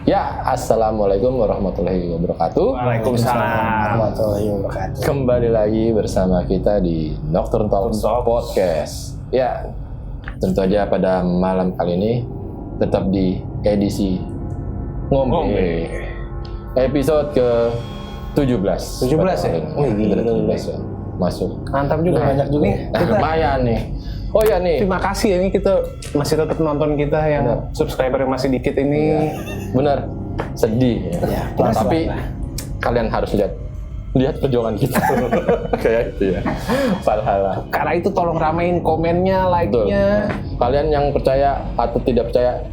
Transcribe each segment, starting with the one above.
Ya, assalamualaikum warahmatullahi wabarakatuh. Waalaikumsalam warahmatullahi wabarakatuh. Kembali lagi bersama kita di Nocturne Talks Podcast. Ya, tentu aja pada malam kali ini tetap di edisi Ngombe. Episode ke 17. 17 ya? Wih, 17 ya. Masuk. Mantap juga, banyak juga nih. Lumayan nih. Oh ya nih. Terima kasih ya, ini kita masih tetap nonton kita yang subscriber masih dikit ini. Benar, sedih. Ya, tapi kalian harus lihat perjuangan kita. Kayak itu ya. Valhalla. Karena itu tolong ramein komennya, like-nya. Kalian yang percaya atau tidak percaya,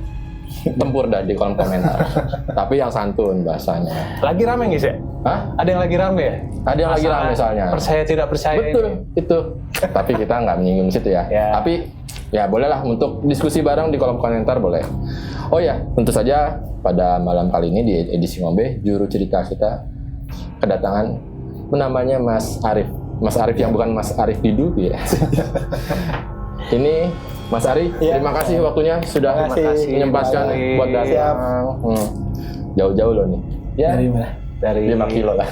tempur dah di kolom komentar. Tapi yang santun bahasanya. Lagi rame nggak sih? Hah? Ada yang lagi rame ya? Ada yang lagi rame misalnya. Percaya tidak percaya. Betul, itu. Tapi kita nggak menyinggung situ ya. Tapi ya bolehlah untuk diskusi bareng di kolom komentar boleh. Oh ya, tentu saja pada malam kali ini di edisi Ngombe, juru cerita kita kedatangan namanya Mas Arif. Mas Arif yang bukan Mas Arif Didu ya. Ini Mas Ari, terima kasih waktunya sudah menyempatkan buat datang. Jauh-jauh loh nih. Ya. Dari mana? Dari 5 kilo lah.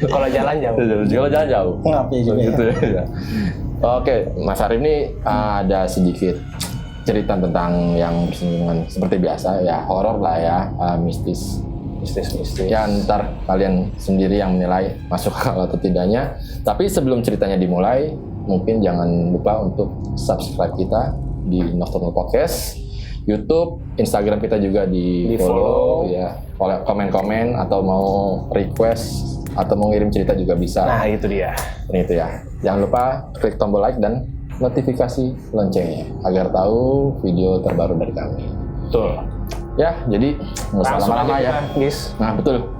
Kalau jalan jauh. Kalau jalan jauh. Ngapain juga gitu ya. Oke, Mas Arif ini ada sedikit cerita tentang yang bersinggungan seperti biasa ya, horor lah ya, mistis. Ya ntar kalian sendiri yang menilai masuk akal atau tidaknya. Tapi sebelum ceritanya dimulai, mungkin jangan lupa untuk subscribe kita di Nocturnal Podcast, YouTube, Instagram kita juga di follow ya. Komen-komen atau mau request atau mau ngirim cerita juga bisa. Nah itu dia. Ini itu ya. Jangan lupa klik tombol like dan notifikasi loncengnya agar tahu video terbaru dari kami. Betul. Ya, jadi nggak usah lama-lama ya. Guys. Nah betul.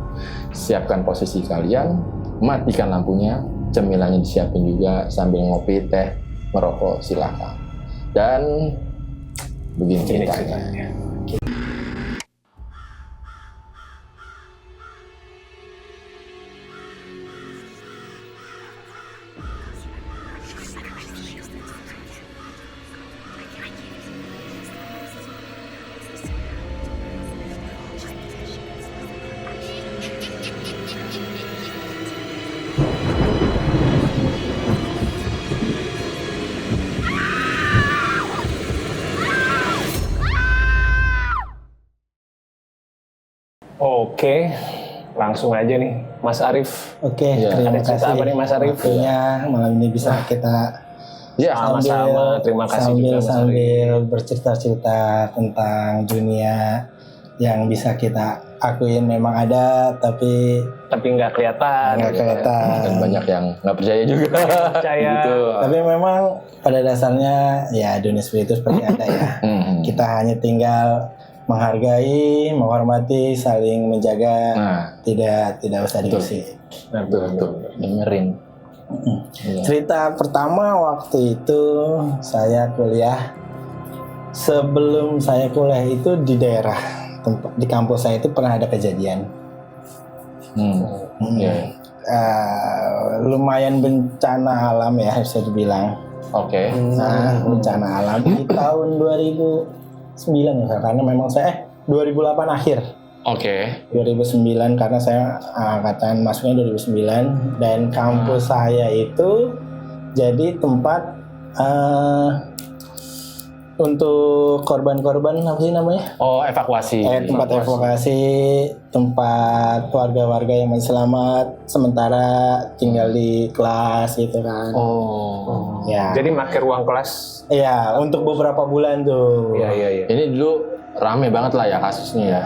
Siapkan posisi kalian, matikan lampunya, cemilannya disiapin juga sambil ngopi, teh, merokok silakan. Dan begini ceritanya. Oke, langsung aja nih, Mas Arif. Oke, terima kasih. Apa nih Mas Arif? Waktunya malam ini bisa kita sama-sama. Terima kasih juga Mas Arif. Sambil bercerita-cerita tentang dunia yang bisa kita akuin memang ada, tapi nggak kelihatan. Dan banyak yang nggak percaya juga. Percaya. Gitu. Tapi memang pada dasarnya ya dunia seperti itu seperti ada ya. Kita hanya tinggal menghargai, menghormati, saling menjaga, tidak usah diusik. Betul. Dengerin. Cerita pertama waktu itu saya kuliah. Sebelum saya kuliah itu di daerah di kampus saya itu pernah ada kejadian. Lumayan bencana alam ya bisa dibilang. Oke. Bencana alam di tahun 2009 ya, karena memang saya 2008 akhir. Oke. 2009 karena saya angkatan masuknya 2009 dan kampus saya itu jadi tempat untuk korban-korban apa sih namanya? Oh, evakuasi. Tempat evakuasi, tempat warga-warga yang masih selamat sementara tinggal di kelas gitu kan. Oh. Ya. Jadi pakai ruang kelas. Iya, untuk beberapa bulan tuh. Iya. Ini dulu rame banget lah ya kasusnya ya.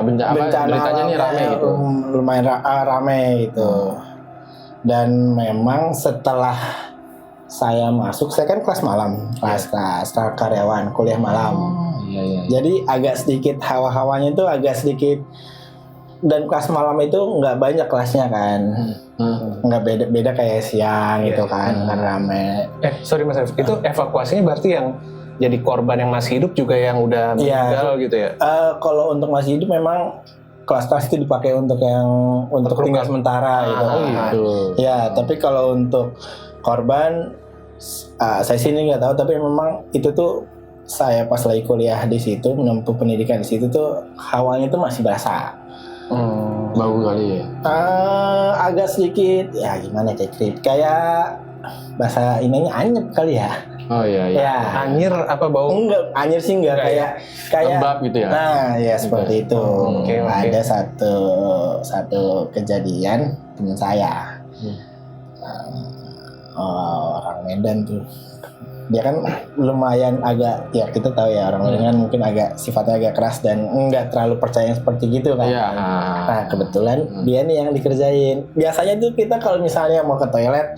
Bencana beritanya ini rame gitu. Lumayan rame gitu. Dan memang setelah saya masuk, saya kan kelas malam, kelas karyawan, kuliah malam. Iya. Jadi agak sedikit hawa-hawanya itu agak sedikit, dan kelas malam itu nggak banyak kelasnya kan, nggak beda kayak siang gitu kan rame. Sorry Mas Arif, itu evakuasinya berarti yang jadi korban yang masih hidup juga yang udah meninggal gitu ya? Kalau untuk masih hidup memang kelas-kelas itu dipakai untuk tinggal sementara gitu. Ya, tapi kalau untuk korban saya sini nggak tahu, tapi memang itu tuh saya pas lagi kuliah di situ, menempuh pendidikan di situ tuh hawanya tuh masih berasa. Bau kali ya. Agak sedikit ya gimana cekrit, kayak bahasa ininya anyep kali ya. Oh iya. Ya, Anjir apa bau? enggak, anjir sih enggak, kayak lembab gitu ya. Nah, ya seperti itu. Oke. Ada satu kejadian teman saya. Orang Medan tuh. Dia kan lumayan agak, ya kita tahu ya orang Medan kan mungkin agak sifatnya agak keras dan enggak terlalu percaya seperti gitu kan. Iya. Nah, kebetulan dia nih yang dikerjain. Biasanya tuh kita kalau misalnya mau ke toilet,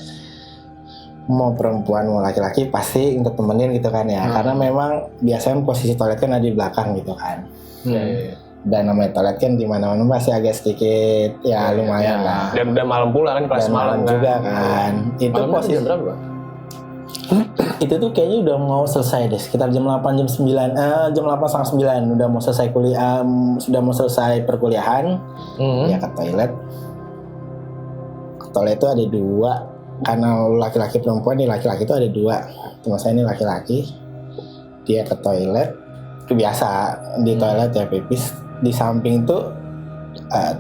mau perempuan mau laki-laki pasti untuk temenin gitu kan ya, karena memang biasanya posisi toilet kan ada di belakang gitu kan. Dan namanya toilet kan di mana-mana pasti agak sedikit ya lumayan lah. Dan udah malam pula kan, kelas Dan malam malam juga kan. Itu Malamnya posisi jam berapa? itu tuh kayaknya udah mau selesai deh, sekitar jam 8 jam 9 jam 8 setengah 9 udah mau selesai kuliah, sudah mau selesai perkuliahan. Ya ke toilet. Ke toilet itu ada dua, karena laki-laki perempuan, nih laki-laki itu ada dua. Teman saya ini laki-laki, dia ke toilet, biasa di toilet ya pipis. Di samping tuh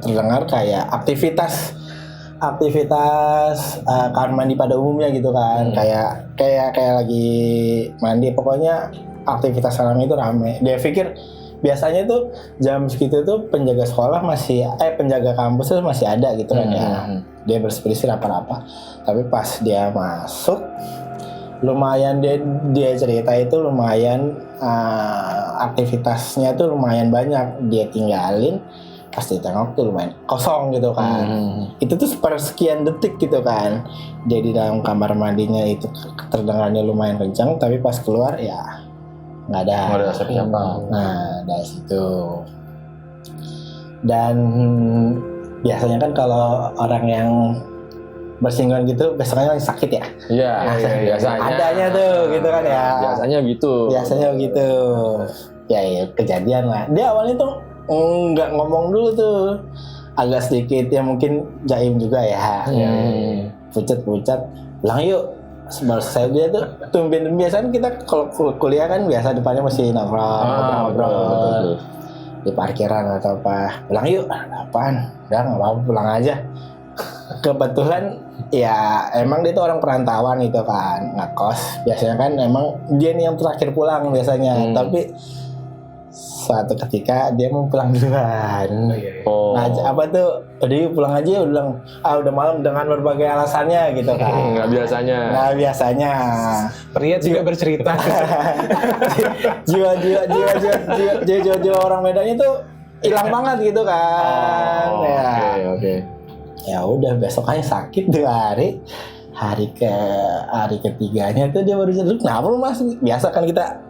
terdengar kayak aktivitas kamar mandi pada umumnya gitu kan, kayak lagi mandi, pokoknya aktivitas alam itu rame. Dia pikir biasanya tuh jam segitu tuh penjaga sekolah penjaga kampus tuh masih ada gitu kan ya. Dia bersih-bersih apa-apa. Tapi pas dia masuk, lumayan dia cerita itu lumayan aktivitasnya tuh lumayan banyak. Dia tinggalin, pas ditengok tuh lumayan kosong gitu kan. Itu tuh sepersekian detik gitu kan. Dia di dalam kamar mandinya itu terdengarnya lumayan kencang, tapi pas keluar ya nggak ada siapa. Nah dari situ. Dan biasanya kan kalau orang yang bersinggungan gitu besoknya sakit ya. Iya, biasanya. Adanya tuh gitu kan ya. Biasanya begitu. Ya kejadian lah. Dia awalnya tuh nggak ngomong dulu tuh, agak sedikit ya mungkin jaim juga ya. Pucat, pulang yuk. Sebelum saya dia tuh tumben biasanya kita kalau kuliah kan biasa depannya masih ngobrol di parkiran atau apa. Pulang yuk, apaan? Udah nggak apa-apa, pulang aja. Kebetulan ya emang dia tuh orang perantauan gitu kan, ngekos. Biasanya kan emang dia nih yang terakhir pulang biasanya. Tapi suatu ketika dia mau pulang duluan. Nah, apa tuh? Tadi pulang aja, udah malam dengan berbagai alasannya gitu kan. Nggak biasanya. Pria juga bercerita. jiwa orang Medannya tuh hilang banget gitu kan. Oke. Ya udah besoknya sakit 2 hari. Hari ketiganya tuh dia baru sadar, kenapa lu Mas? Biasa kan kita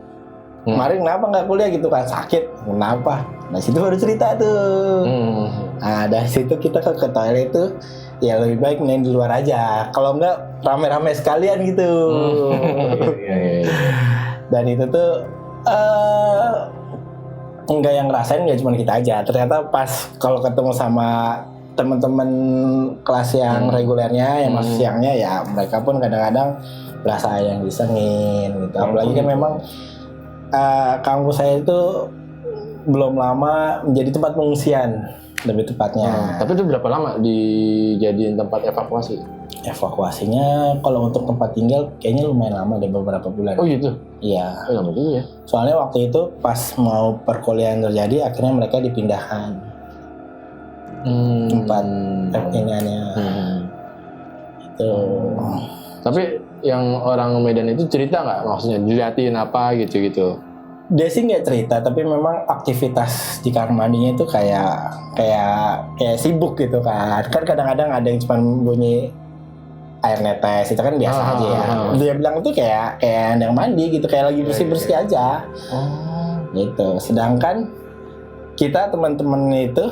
kemarin kenapa nggak kuliah gitu kan, sakit, kenapa? Nah situ baru cerita tuh. Nah dari situ kita ke toilet itu ya lebih baik main di luar aja, kalau nggak rame-rame sekalian gitu. Dan itu tuh enggak yang ngerasain nggak cuma kita aja, ternyata pas kalau ketemu sama teman-teman kelas yang regulernya yang masuk siangnya, ya mereka pun kadang-kadang berasa yang disengin gitu. Apalagi kan memang kampus saya itu belum lama menjadi tempat pengungsian lebih tepatnya. Tapi itu berapa lama dijadiin tempat evakuasi? Evakuasinya kalau untuk tempat tinggal kayaknya lumayan lama deh, beberapa bulan. Oh gitu? Iya. Lama juga ya. Soalnya waktu itu pas mau perkuliahan terjadi, akhirnya mereka dipindahkan tempat iniannya. Itu. Tapi yang orang Medan itu cerita nggak, maksudnya diliatin apa gitu? Dia sih nggak cerita, tapi memang aktivitas di kamar mandinya itu kayak sibuk gitu kan. Kan kadang-kadang ada yang cuma bunyi air netes, itu kan biasa aja ya. Dia bilang itu kayak yang mandi gitu, kayak lagi bersih-bersih aja. Gitu. Sedangkan kita teman-teman itu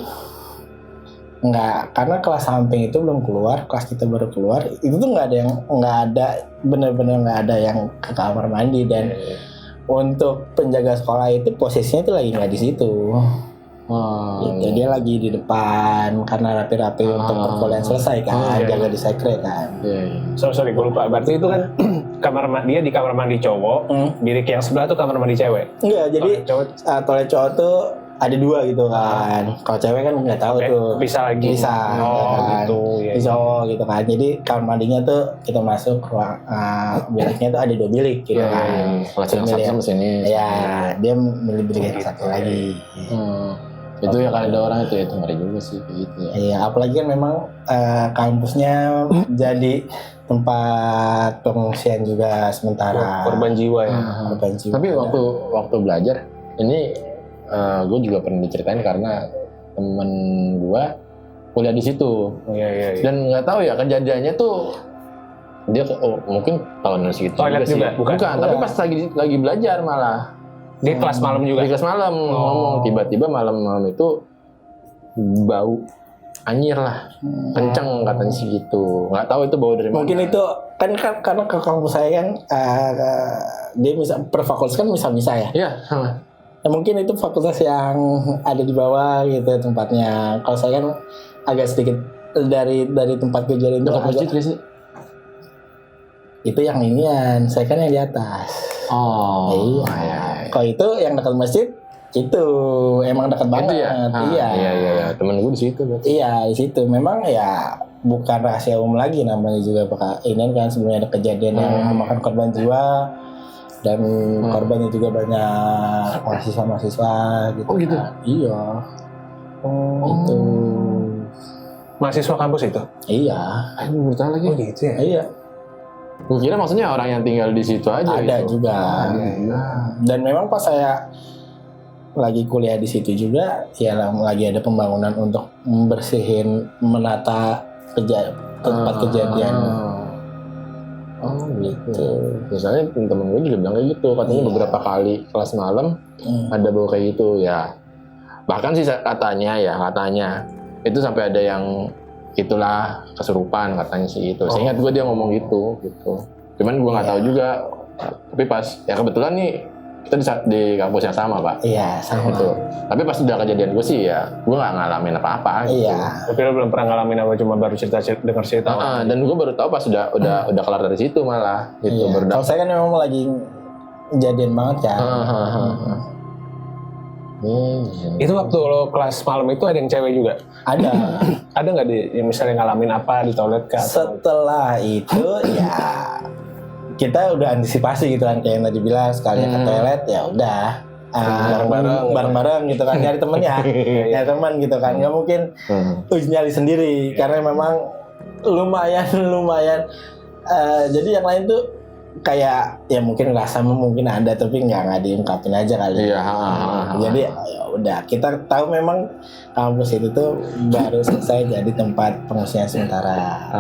nggak, karena kelas samping itu belum keluar, kelas kita baru keluar, itu tuh bener-bener nggak ada yang ke kamar mandi. Dan untuk penjaga sekolah itu posisinya tuh lagi nggak di situ. Gitu. Dia lagi di depan karena rapi-rapi untuk perkuliahan selesai kan, jaga di sekret kan. Sorry, gue lupa. Berarti itu kan dia di kamar mandi cowok, bilik yang sebelah tuh kamar mandi cewek. Enggak, jadi toilet cowok tuh ada 2 gitu kan. Kalau cewek kan nggak tahu tuh. Bisa lagi. Bisa. Oh gitu. Ya. Di cowok gitu kan. Jadi kamar mandinya tuh kita masuk ruang biliknya tuh ada 2 bilik gitu kan. Kelas yang satu sama sini. Iya, dia milih bilik yang satu lagi. Itu ya kalau ada orang itu ngeri juga sih kayak gitu ya. Iya, apalagi kan memang kampusnya jadi tempat pengungsian juga sementara. Korban jiwa ya. Korban jiwa. Tapi waktu belajar ini gue juga pernah diceritain karena temen gue kuliah di situ. Iya. Dan nggak tahu ya kejadiannya tuh dia mungkin tahun segitu toilet juga sih. Bukan, tapi pas lagi belajar malah. Dia kelas malam juga. Di kelas malam ngomong tiba-tiba malam-malam itu bau anyir lah, kenceng katanya sih gitu. Nggak tahu itu bau dari mana. Mungkin itu kan karena ke kampus saya kan dia bisa per fakultas kan bisa ya. Iya, sama. Ya, mungkin itu fakultas yang ada di bawah gitu tempatnya. Kalau saya kan agak sedikit dari tempat kejadian itu Dekat masjid nggak sih? Itu yang inian, saya kan yang di atas. Oh, iya. Kalau itu yang dekat masjid itu emang dekat banget. Iya. Temen gue di situ. Iya, di situ. Memang ya bukan rahasia umum lagi namanya juga ini kan sebelumnya ada kejadian yang memakan korban jiwa dan korbannya juga banyak mahasiswa gitu. Oh gitu. Iya. Itu. Mahasiswa kampus itu? Iya. Aduh, bertahan lagi. Oh gitu ya. Iya. Gue kira maksudnya orang yang tinggal di situ aja. Ada gitu. juga. Dan memang pas saya lagi kuliah di situ juga, ya lagi ada pembangunan untuk membersihin, menata tempat kejadian. Oh gitu. Misalnya temen gue juga bilang kayak gitu, katanya beberapa kali kelas malam ada bau kayak gitu ya. Bahkan sih katanya itu sampai ada yang itulah kesurupan katanya sih itu. Seingat gue dia ngomong gitu. Cuman gue nggak tahu juga. Tapi pas ya kebetulan nih kita di kampus yang sama pak. Iya sama. Gitu. Tapi pas udah kejadian gue sih ya gue nggak ngalamin apa-apa. Gitu. Iya. Tapi lo belum pernah ngalamin apa, cuma baru dengar cerita. Dan gue baru tahu pas udah kelar dari situ malah. Gitu. Iya. Kalau saya kan memang lagi kejadian banget kan. Itu waktu lo kelas malam itu ada yang cewek juga? Ada. Ada nggak yang misalnya ngalamin apa di toilet kah? Setelah itu ya kita udah antisipasi gitu kan, kayak yang tadi bilang sekalian ke toilet ya udah bareng-bareng gitu kan, nyari temennya, nyari teman gitu kan, nggak mungkin nyari sendiri karena memang lumayan. Jadi yang lain tuh kayak ya mungkin rasa mungkin ada tapi nggak diungkapin aja kali. Iya. Jadi ya udah kita tahu memang kampus itu tuh baru selesai jadi tempat pengungsian sementara.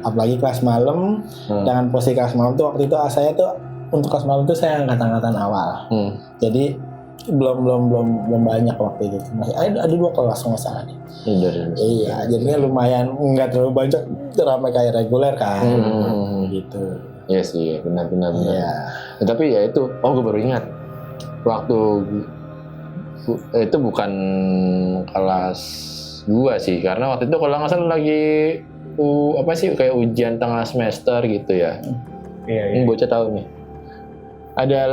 Apalagi kelas malam, dengan posisi kelas malam tuh waktu itu saya tuh untuk kelas malam tuh saya angkatan awal. Jadi belum banyak waktu itu. Masih ada 2 kelas nggak salah nih. Iya, jadinya lumayan nggak terlalu banyak ramai kayak reguler kan. Gitu. Iya sih, benar. Iya. Tapi ya itu, gue baru ingat waktu itu bukan kelas gua sih, karena waktu itu kalau nggak salah lagi kayak ujian tengah semester gitu ya. Ini bocah tahu nih. Ada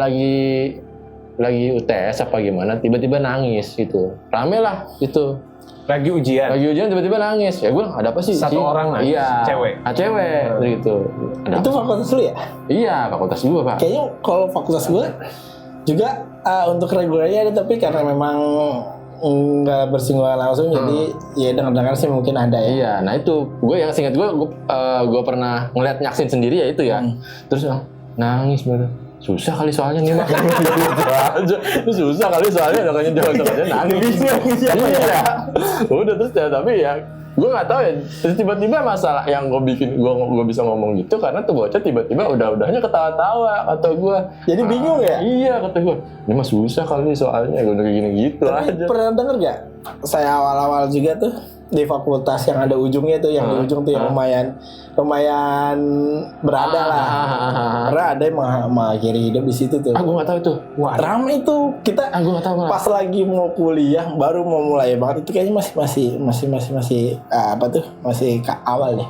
lagi UTS apa gimana, tiba-tiba nangis gitu, rame lah gitu. Lagi ujian tiba-tiba nangis. Ya gue ada apa sih? Satu orang nangis? Iya. Cewek gitu. Itu fakultas lu ya? Iya, fakultas gue pak. Kayaknya kalau fakultas gue juga untuk regulernya ada, tapi karena memang nggak bersinggungan langsung jadi ya dengar-dengar sih mungkin ada ya. Iya, nah itu gue yang seingat gue pernah ngeliat nyaksin sendiri ya itu ya. Terus nangis bener. Susah kali soalnya nih mak. Susah kali soalnya makanya jangan nangis. Iya. Udah terus ya, tapi ya gue nggak tahu ya. Terus tiba-tiba masalah yang gue bisa ngomong gitu karena tuh bocah tiba-tiba udahnya ketawa-tawa kata gue. Jadi bingung ya? Iya kata gue. Ini mah susah kali soalnya gue kayak gini gitu tapi aja. Pernah denger gak? Saya awal-awal juga tuh di fakultas yang ada ujungnya tuh, yang di ujung tuh yang lumayan berada lah. Karena ada yang mengakhiri hidup di situ tuh. Gue nggak tahu itu. Wah, ramai itu kita. Gue nggak tahu. Pas lagi mau kuliah, baru mau mulai banget itu kayaknya masih apa tuh? Masih awal deh.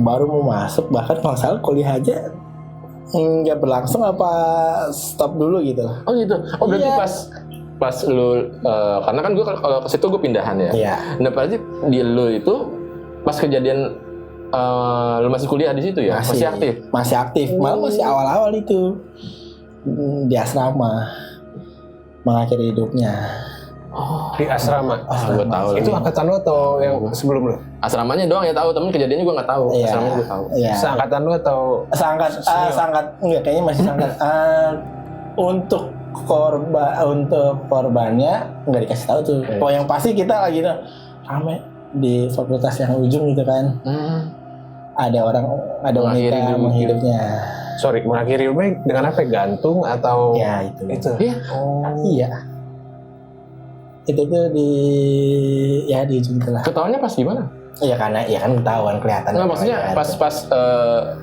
Baru mau masuk, bahkan kalau salah kuliah aja nggak berlangsung apa stop dulu gitu. Oh gitu. Oh berarti Iya. pas lu karena kan gue kalau ke situ gue pindahan ya. Iya. Nah berarti di lu itu pas kejadian lu masih kuliah di situ ya? Masih aktif? Masih aktif, malah masih awal-awal itu di asrama mengakhiri hidupnya. Di asrama. Gue tahu. Itu angkatan lo atau yang sebelum lo? Asramanya doang ya tahu, temen kejadiannya gue nggak tahu. Iya. Asramanya gue tahu. Iya. Seangkatan lo atau Sangat enggak, kayaknya masih sangat untuk korbannya nggak dikasih tahu tuh. Oh yang pasti kita lagi rame di fakultas yang ujung gitu kan. Ada Mengakhiri wanita hidupnya. menghidupnya. sorry mengakhiri hidupnya dengan apa? Gantung atau Ya itu. Iya. Iya. Itu tuh di ujung itulah. Ketawanya pas gimana? Ya karena ya kan ketahuan kelihatan. Nah, maksudnya pas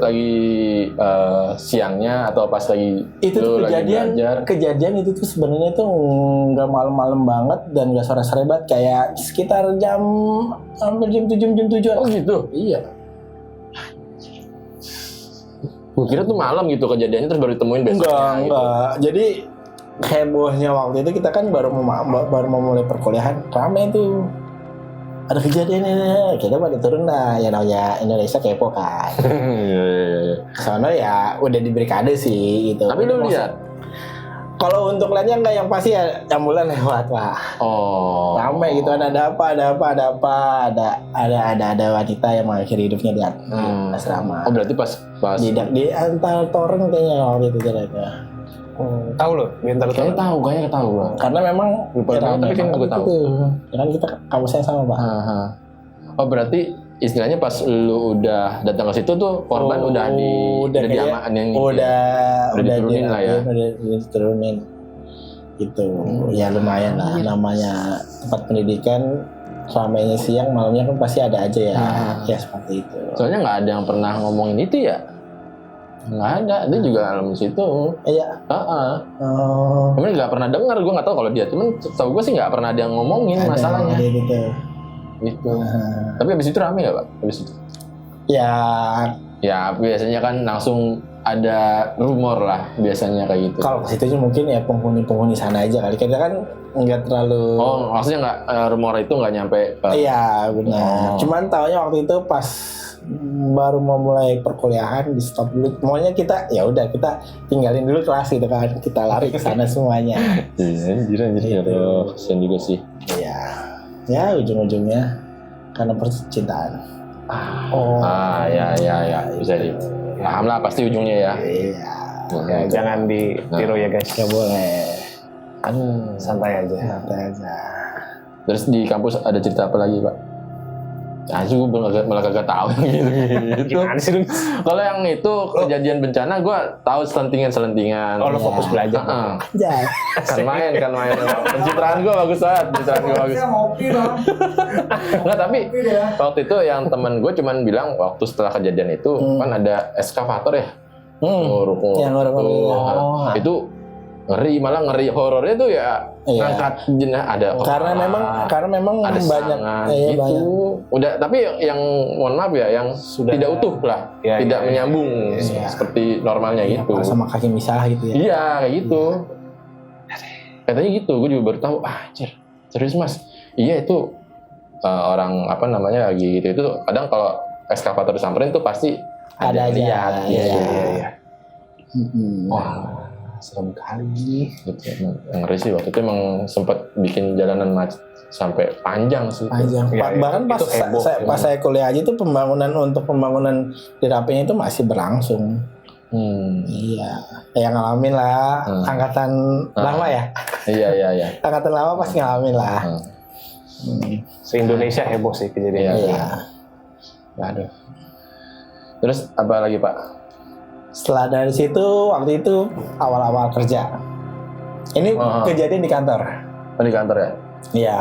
lagi siangnya atau pas lagi itu tuh lu lagi belajar? kejadian itu tuh sebenarnya tuh nggak malam-malam banget dan nggak sore-sore banget, kayak sekitar hampir jam 7 Oh gitu. Iya. Gue kira tuh malam gitu kejadiannya terus baru ditemuin besoknya. Enggak. Jadi hebohnya waktu itu kita kan baru mau mulai perkuliahan, rame tuh. Ada kejadian ini, kita pada turun lah, ya namanya Indonesia kepo kan. Iya. Soalnya ya udah diberi kade sih gitu. Tapi lu lihat? Kalau untuk lihatnya enggak, yang pasti ya ambulan lewat Pak. Oh. Ramai gitu, ada wanita yang mengakhiri hidupnya di asrama. Oh berarti pas Di antar toren kayaknya waktu itu ternyata. tahu lo di antara kayaknya tahu gua. Karena memang Lupa tahu, tapi kan banget gua tahu. itu. Ya kan kita kampusnya sama Pak. Oh berarti istilahnya pas lu udah datang ke situ tuh korban udah diturunin lah ya. Udah diturunin. Gitu. Ya lumayan lah, namanya tempat pendidikan, ramainya siang malamnya kan pasti ada aja ya. Ya seperti itu. Soalnya nggak ada yang pernah ngomongin itu ya. Nggak ada, dia juga alumni situ. Iya. Oh. Cuman nggak pernah dengar, gue nggak tahu kalau dia. Cuman tahu gue sih nggak pernah ada yang ngomongin masalahnya. Gitu. Gitu. Tapi abis itu rame nggak Pak? Abis itu? Ya biasanya kan langsung ada rumor lah biasanya kayak gitu. Kalau ke situ mungkin ya penghuni sana aja kali. Kita kan nggak terlalu. Oh maksudnya nggak rumor itu nggak nyampe ke. Iya benar. Cuman taunya waktu itu pas baru mau mulai perkuliahan di stop dulu. Maunya kita ya udah kita tinggalin dulu kelas gitu kan. Kita lari ke sana semuanya. Iya, anjir. Kasian juga sih. Iya. Ya ujung-ujungnya karena percintaan. Ya bisa di. Paham lah pasti ujungnya ya. Iya. ya, jangan ditiru ya guys. Gak boleh. Santai aja. Santai aja. Terus di kampus ada cerita apa lagi Pak? Gue malah kagak tahu yang gitu. Gimana sih lu? Kalau yang itu kejadian bencana, gue tahu selentingan. Oh, lo fokus belajar. Ya. Kan main. Pencitraan gue bagus banget. Ngopi dong. Enggak, tapi waktu itu yang temen gue cuman bilang waktu setelah kejadian itu kan ada eskavator ya. Yang nguruk-nguruk. Itu ngeri horornya tuh ya ngangkat jenazah ada karena memang ada banyak gitu. banyak. Udah tapi yang mohon maaf ya yang Sudah tidak utuh lah, tidak menyambung seperti normalnya gitu. Sama kaki misah gitu ya. Iya kayak gitu. Katanya gitu, gue juga baru tahu. Anjir, serius Mas? Iya itu orang apa namanya lagi gitu itu kadang kalau ekskavator disamperin tuh pasti Ada aja. lihat. Iya. Wah, serem kali. Gitu. Ngeri sih waktu itu emang sempat bikin jalanan macet sampai panjang sih. Panjang. Bahkan pas saya kuliah aja tuh pembangunan di Rapenya itu masih berlangsung. Iya. Yang ngalamin lah angkatan lama ya. Iya. Angkatan lama pasti ngalamin lah. Se-Indonesia heboh sih kejadian. Iya. Aduh. Terus apa lagi Pak? Setelah dari situ waktu itu awal-awal kerja. Ini kejadian di kantor. Di kantor ya? Iya.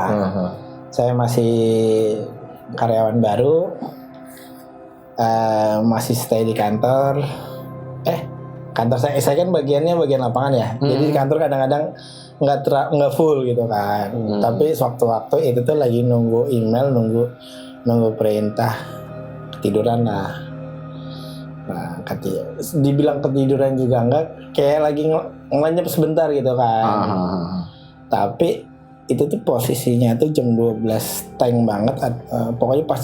Saya masih karyawan baru. Masih stay di kantor. Kantor saya kan bagian lapangan ya. Jadi di kantor kadang-kadang nggak full gitu kan. Tapi sewaktu-waktu itu tuh lagi nunggu email, nunggu perintah, ketiduran lah. Nah, dibilang ketiduran juga enggak, kayak lagi ngelenyap sebentar gitu kan. Tapi itu tuh posisinya tuh jam 12 tank banget, pokoknya pas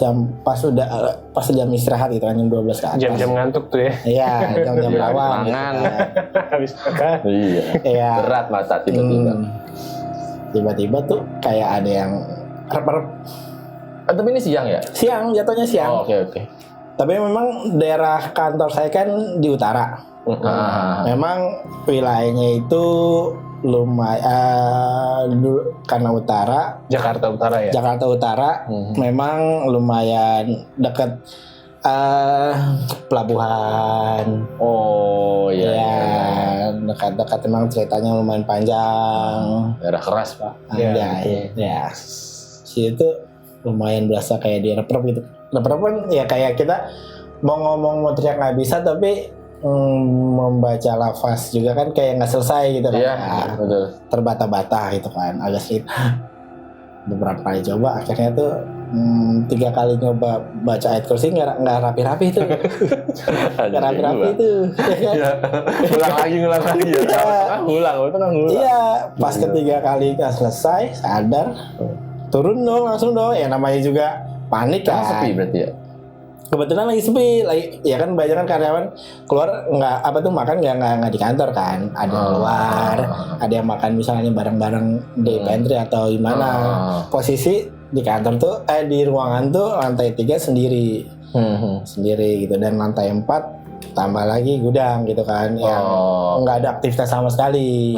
jam istirahat gitu kan, jam 12 ke atas. Jam-jam ngantuk tuh ya. Iya, jam-jam awal gitu kan. Habis makan. Iya. Berat mata tiba-tiba. Tiba-tiba tuh kayak ada yang rep-rep. Tapi ini siang ya? Siang, jatuhnya siang. Oke. Tapi memang daerah kantor saya kan di utara. Memang wilayahnya itu lumayan karena utara. Jakarta Utara ya. Jakarta Utara memang lumayan dekat pelabuhan. Oh iya. Dekat-dekat memang ceritanya lumayan panjang. Daerah keras Pak. Ya. Situ lumayan berasa kayak di rep-rep gitu. Rep-rep kan ya kayak kita mau ngomong mau teriak nggak bisa, tapi membaca lafaz juga kan kayak nggak selesai gitu kan. Iya, betul. Terbata-bata gitu kan, agak sedikit. Beberapa kali coba, akhirnya tuh 3 kali nyoba baca ayat kursi nggak rapi-rapi tuh. Nggak rapi-rapi tuh. Iya. Ulang lagi ya. Ulang. Iya, pas ketiga kali nggak selesai, sadar, turun dong langsung dong. Ya namanya juga panik kan. Sepi berarti ya. Kebetulan lagi sepi, ya kan banyak kan karyawan keluar makan nggak di kantor kan, ada yang keluar, ada yang makan misalnya bareng-bareng di pantry atau gimana. Posisi di kantor tuh di ruangan tuh lantai 3 sendiri gitu, dan lantai 4 tambah lagi gudang gitu kan, yang nggak ada aktivitas sama sekali.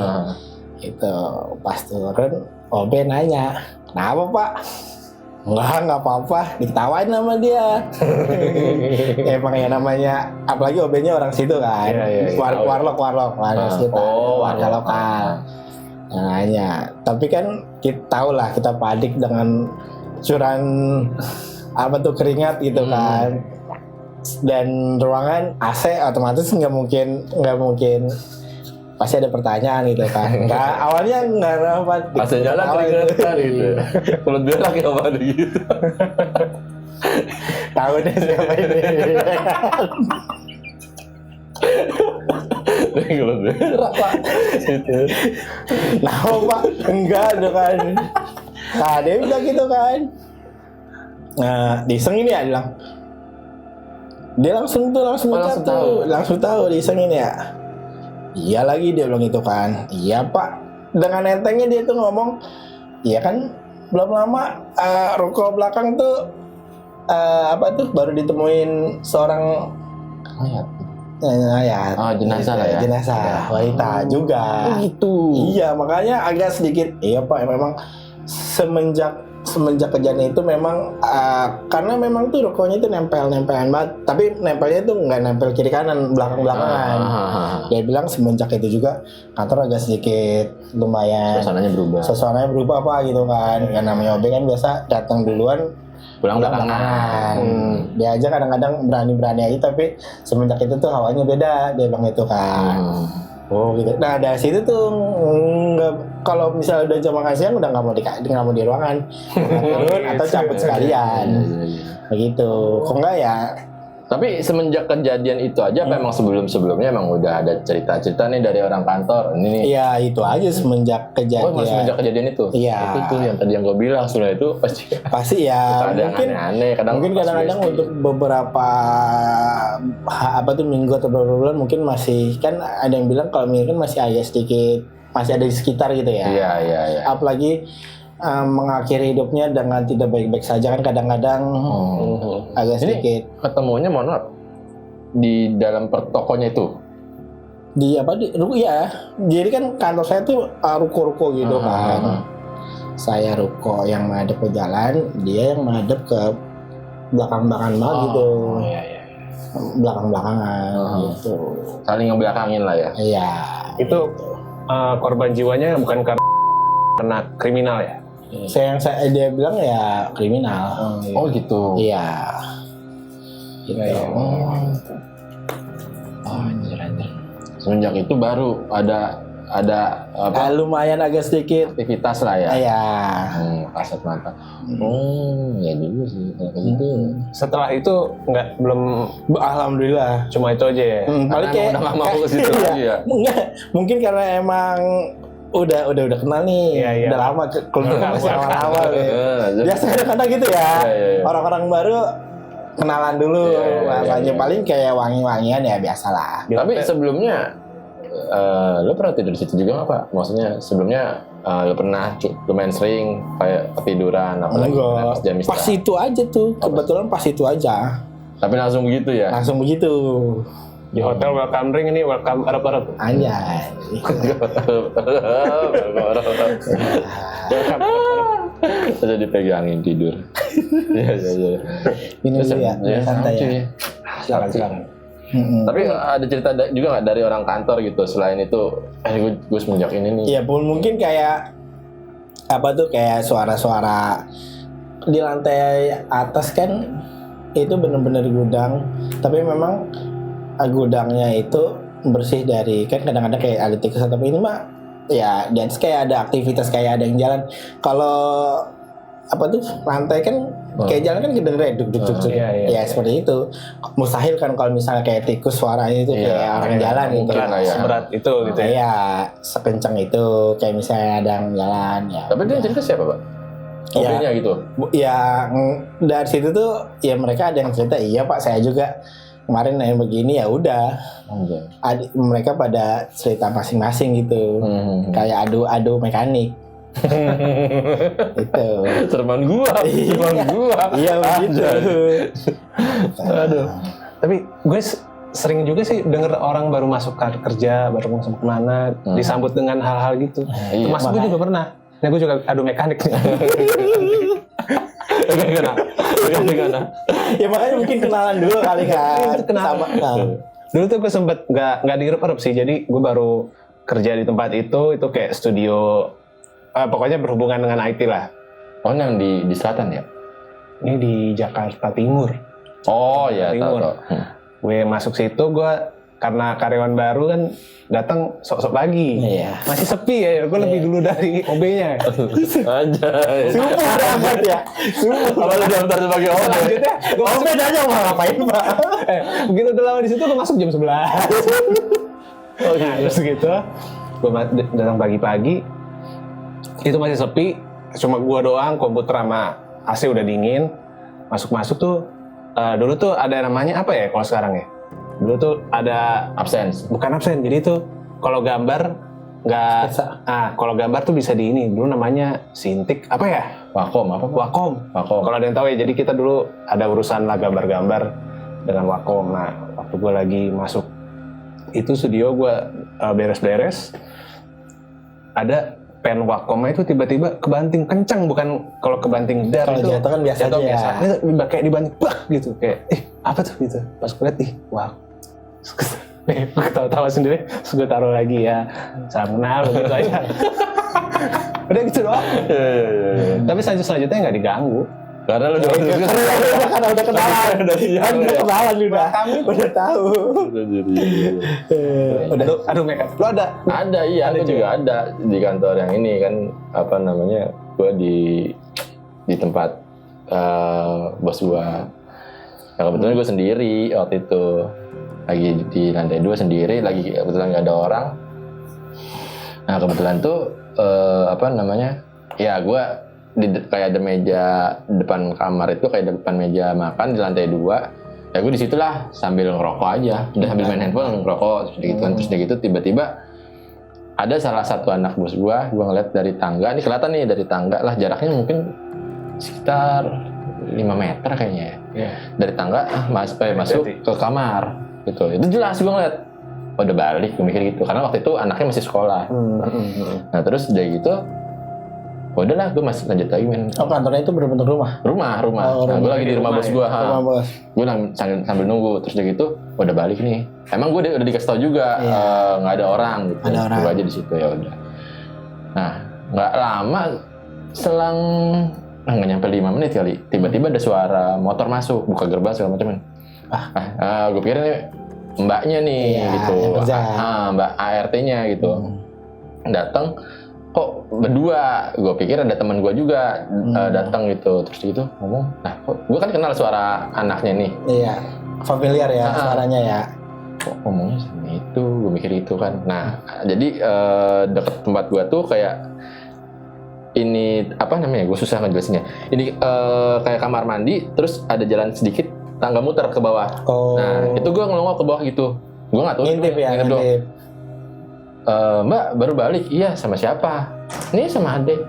Itu pas turun, OB nanya, "Kenapa Pak?" Enggak apa-apa, diketawain sama dia. Emang ya namanya, apalagi OB-nya orang situ kan. Warlock warga lokal. Nanya, tapi kan kita tahu lah, kita panik dengan curan keringat gitu kan. Dan ruangan AC otomatis nggak mungkin pasti ada pertanyaan gitu kan. Awalnya nggak dapat. AC nyala keringetan gitu. Mulut berak ya Pak gitu. Tahu deh siapa ini. Mulut berak Pak. Itu. Nah Pak, enggak ada kan. Nah dia bilang gitu kan. Nah disengin ya, dia langsung tahu disengin ya. Iya lagi dia bilang itu kan. Iya Pak. Dengan entengnya dia tuh ngomong, iya kan belum lama ruko belakang tuh baru ditemuin seorang jenazah lah ya. Jenazah wanita juga. Oh gitu. Iya, makanya agak sedikit. Iya Pak, memang semenjak kejadian itu memang karena memang tuh rukonya itu nempelan banget, tapi nempelnya tuh nggak nempel kiri kanan, belakang-belakangan. Dia bilang semenjak itu juga kantor agak sedikit lumayan suasananya berubah apa gitu kan. Karena namanya OB kan biasa datang duluan pulang belakangan. Dia aja kadang-kadang berani aja, tapi semenjak itu tuh hawanya beda, dia bilang itu kan. Oh gitu. Nah dari situ tuh kalau misalnya udah jam makan siang udah nggak mau di ruangan, turun atau cabut sekalian. Begitu. Kok enggak ya? Tapi semenjak kejadian itu aja, apa emang sebelumnya emang udah ada cerita-cerita nih dari orang kantor? Ini iya itu aja semenjak kejadian. Oh semenjak kejadian itu? Iya. Itu yang tadi yang gue bilang sudah itu pasti ya. Mungkin aneh-aneh. Mungkin kadang-kadang untuk beberapa minggu atau beberapa bulan mungkin masih, kan ada yang bilang kalau mungkin masih agak sedikit masih ada di sekitar gitu ya. Iya. Apalagi mengakhiri hidupnya dengan tidak baik-baik saja kan kadang-kadang agak sedikit. Ini ketemunya mohon maaf di dalam tokonya itu? Ya. Jadi kan kantor saya tuh ruko-ruko gitu kan. Saya ruko yang menghadap ke jalan, dia yang menghadap ke belakang-belakangan gitu. Iya. Belakang-belakangan gitu. Saling ngebelakangin lah ya. Iya. Itu korban jiwanya bukan karena kriminal ya? Dia bilang ya kriminal. Oh gitu. Iya. Gitu. Anjir. Semenjak itu baru ada ada apa? Lumayan agak sedikit. Aktivitas lah ya. Iya. Kasat mata. Ya juga sih kalau kayak gitu. Setelah itu belum, Alhamdulillah. cuma itu aja ya. Balik Karena kayak udah nggak mau ke situ iya. lagi ya? Enggak, mungkin karena emang udah kenal nih, Iya. udah lama keluarga masih awal-awal ya. Biasa kadang-kadang gitu ya. Iya. Orang-orang baru kenalan dulu, Iya. paling kayak wangi-wangian ya biasalah. Tapi sebelumnya lo pernah tidur di situ juga nggak Pak? Maksudnya sebelumnya lo pernah lumayan sering kayak ketiduran apalagi pas jam Pas istirahat. itu aja tuh, kebetulan pas itu aja. Tapi langsung begitu ya? Langsung begitu. Di hotel welcome drink ini welcome Arab. Anjay. Saja dipegangin tidur. Iya. Minum dulu ya, santai ya. Silakan. Tapi ada cerita juga nggak dari orang kantor gitu selain itu? Gue semenjak ini nih. Iya pun mungkin kayak apa tuh kayak suara-suara di lantai atas kan itu bener-bener gudang, tapi memang gudangnya itu bersih dari kan kadang-kadang kayak ada tikus, tapi ini mah ya dance kayak ada aktivitas kayak ada yang jalan. Kalau apa tuh lantai kan kayak jalan kan kedengeran duk. Iya. Ya seperti itu. Mustahil kan kalau misalnya kayak tikus suaranya itu kayak orang jalan gitu. mungkin lah ya. Seberat itu gitu ya. Iya, sekencang itu kayak misalnya ada yang jalan ya. Tapi dia cerita siapa Pak? Hobinya gitu? Ya dari situ tuh ya mereka ada yang cerita, iya Pak saya juga kemarin yang begini, ya udah. Mereka pada cerita masing-masing gitu. Kayak adu mekanik. Itu. Teman gua. Iya begitu. Aduh. Tapi gue sering juga sih denger orang baru masuk kerja, baru masuk kemana, disambut dengan hal-hal gitu. Iya, Termasuk gue juga pernah. Nah gue juga adu mekanik. Gimana? Ya makanya mungkin kenalan dulu kali kan. Kenalan. Dulu tuh gue sempet nggak diirup-irup sih, jadi gue baru kerja di tempat itu kayak studio, pokoknya berhubungan dengan IT lah. Oh yang di selatan ya? Ini di Jakarta Timur. Oh ya tahu. Gue masuk situ, gue karena karyawan baru kan datang sok-sok pagi. Iya. Masih sepi ya, gue lebih dulu dari OB-nya. Anjay. Super amat ya. Kalau lu daftar sebagai OB. Lanjutnya, gue Oh masuk. beda aja mau ngapain Pak? Begitu udah lama di situ, gue masuk jam 11. Oh iya. Terus gitu, gue datang pagi-pagi, itu masih sepi, cuma gue doang, komputer sama AC udah dingin. Masuk-masuk tuh, dulu tuh ada namanya apa ya kalau sekarang ya? Dulu tuh ada Absence. bukan absen, jadi tuh kalau gambar nggak, kalau gambar tuh bisa di ini. Dulu namanya Sintik apa ya? Wacom apa? Wacom. Kalau ada yang tahu ya, jadi kita dulu ada urusan lah gambar-gambar dengan Wacom. Nah, waktu gue lagi masuk itu studio, gue beres-beres, ada pen Wacom itu tiba-tiba kebanting kencang, bukan kalau kebanting dar Kalau itu jatuh kan biasa aja ya. Ini kayak dibanting bak gitu, kayak apa tuh gitu. Pas gue liat, wow. Gue ketawa-tawa sendiri, terus gue taruh lagi ya, salam kenal begitu aja. Udah gitu doang. Tapi selanjutnya nggak diganggu. Karena lu Karena udah kenalan. Udah kenalan udah. Udah tahu. Aduh Meka, lo ada? Ada, iya, aku juga ada di kantor yang ini kan, apa namanya, gue di tempat bos gue. Nah, kebetulan gue sendiri waktu itu, lagi di lantai 2 sendiri, lagi kebetulan nggak ada orang. Nah kebetulan tuh apa namanya, ya gue kayak ada meja depan kamar itu, kayak depan meja makan di lantai 2. Ya gue disitulah sambil ngerokok aja, udah sambil main handphone ngerokok seperti gitu. Terus dari gitu tiba-tiba ada salah satu anak bos gue ngeliat dari tangga, ini kelihatan nih dari tangga lah, jaraknya mungkin sekitar 5 meter kayaknya ya. Yeah. Dari tangga masuk ke kamar gitu. Itu jelas gue ngeliat, oh, udah balik, gue mikir gitu. Karena waktu itu anaknya masih sekolah. Nah terus dari gitu, udahlah gue masih lanjut lagi main. Oh kantornya itu berbentuk rumah? Rumah. Oh, Nah, gue lagi di rumah bos gue. Rumah bos. Gue sambil nunggu, terus dari gitu, udah balik nih. Emang gue udah dikasih tau juga, nggak ada orang gitu. Ada orang. Gue aja di situ, ya udah. Nah nggak lama, selang nggak nyampe 5 menit kali, tiba-tiba ada suara motor masuk, buka gerbang segala macam. Gue pikir ini mbaknya nih gitu, yang kerja. mbak ART-nya gitu. datang kok berdua, gue pikir ada teman gue juga datang gitu, terus gitu ngomong, nah kok gue kan kenal suara anaknya nih, Iya, familiar ya suaranya ya. kok ngomongnya sama itu, gue mikir itu kan. Nah jadi deket tempat gue tuh kayak ini apa namanya, gue susah ngejelasinnya, ini kayak kamar mandi, terus ada jalan sedikit, tangga muter ke bawah. Nah itu gue ngelongok ke bawah gitu, gue nggak tahu Ngintip ya, ngintip doang. ngintip. Mbak baru balik, iya sama siapa? Ini sama adek.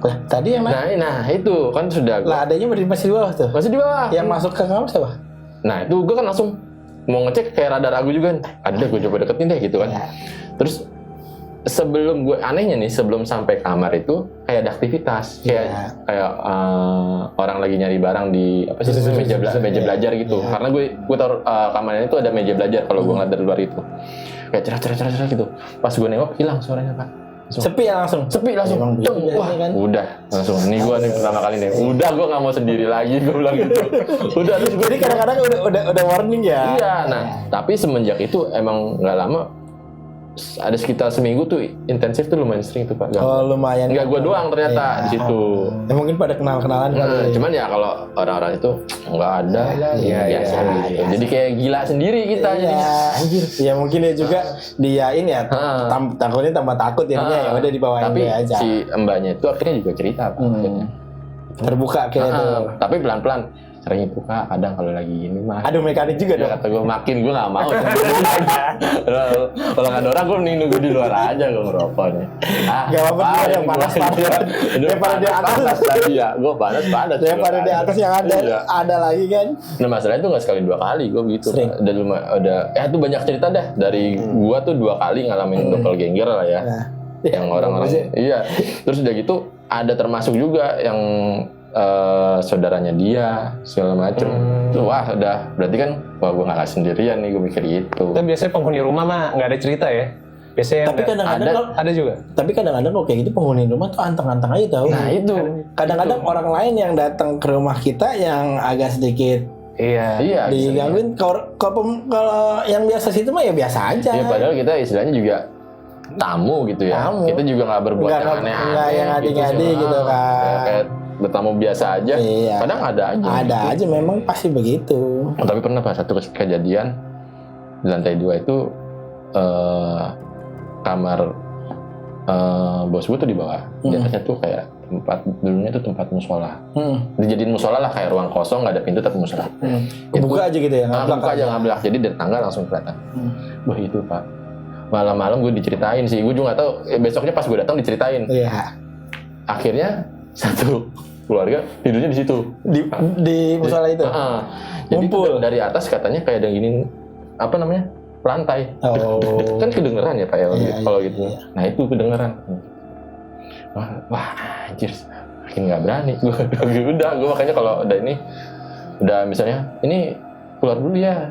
Lah, tadi yang mana? Nah itu kan sudah Lah, adanya masih di bawah tuh. masih di bawah. Yang masuk ke kamar siapa? Nah itu gue kan langsung mau ngecek kayak radar aku juga kan. Ada gue coba deketin deh gitu kan. Ya. Terus sebelum gue anehnya nih, sebelum sampai kamar itu kayak ada aktivitas, kayak orang lagi nyari barang di apa sih meja belajar gitu. Karena gue taruh kamarnya itu ada meja belajar kalau gue ngeliat dari luar itu. Kayak cerah gitu. Pas gue nengok hilang suaranya Pak. Sepi ya langsung. Sepi langsung. Emang gitu Wah, biasanya kan. udah langsung. Ini gue nih pertama kali nih. Udah gue nggak mau sendiri lagi, gue bilang gitu. Udah terus gue. Jadi kadang-kadang udah warning ya. Iya. Nah, tapi semenjak itu emang nggak lama. Ada sekitar seminggu tuh intensif tuh lumayan sering tuh Pak. Oh lumayan. Enggak gue doang ternyata di situ. Ya mungkin pada kenal-kenalan kali. Cuman ya kalau orang-orang itu nggak ada, biasa gitu. Jadi kayak gila sendiri kita jadinya. Anjir. Ya mungkin ya juga diain ya. Takutnya tambah takut ya. Ya udah dibawain tapi aja. si mbaknya itu akhirnya juga cerita Pak. Akhirnya. Terbuka kayak tuh. Tapi pelan-pelan. Sering itu Kak, kadang kalau lagi gini mah. Aduh mekanik juga dong. Kata gue makin gue nggak mau. Kalau nggak ada orang gue mending nunggu di luar aja gue ngerokok nih. Gak apa-apa dia yang panas-panas. Daripada di atas. Tadi ya, gue panas. Daripada di atas yang ada lagi kan. Nah masalahnya tuh nggak sekali 2 kali gue gitu. Sering. Tuh banyak cerita dah dari gue tuh 2 kali ngalamin doppelganger lah ya. Nah, yang orang-orang iya. Terus udah gitu ada termasuk juga yang saudaranya dia segala macem. Wah udah berarti kan gue nggak sendirian nih, gue mikir gitu. Tapi biasanya penghuni rumah mah nggak ada cerita ya. Biasanya tapi kadang-kadang ada juga. Tapi kadang-kadang kalau kayak gitu penghuni rumah tuh anteng-anteng aja tau. Nah itu Kadang-kadang orang lain yang datang ke rumah kita yang agak sedikit Iya. digangguin. Kalau yang biasa situ mah ya biasa aja. ya padahal kita istilahnya juga tamu gitu ya. Tamu. Kita juga nggak berbuat Nggak yang aneh-aneh. nggak yang ngadi-ngadi gitu kan. Kayak bertamu biasa aja. Iya. Kadang ada aja. Ada gitu. aja memang pasti begitu. Tapi pernah Pak satu kejadian di lantai 2 itu kamar bos gue tuh di bawah. Di atasnya tuh kayak dulunya tuh tempat musola. Dijadiin musola lah, kayak ruang kosong nggak ada pintu tapi musola. Buka aja gitu ya. Buka aja ngablak. Jadi dari tangga langsung kelihatan. Wah itu Pak. Malam-malam gue diceritain sih. Gue juga nggak tahu. Besoknya pas gue datang diceritain. Iya. Akhirnya satu keluarga tidurnya di situ. Di musola itu. Jadi Ngumpul. dari atas katanya kayak ada gini apa namanya lantai. Oh. Kan kedengeran ya Pak ya Iya, kalau iya, gitu. iya. Nah itu kedengeran. Wah anjir, makin nggak berani. Gue makanya kalau udah ini udah misalnya ini keluar dulu ya,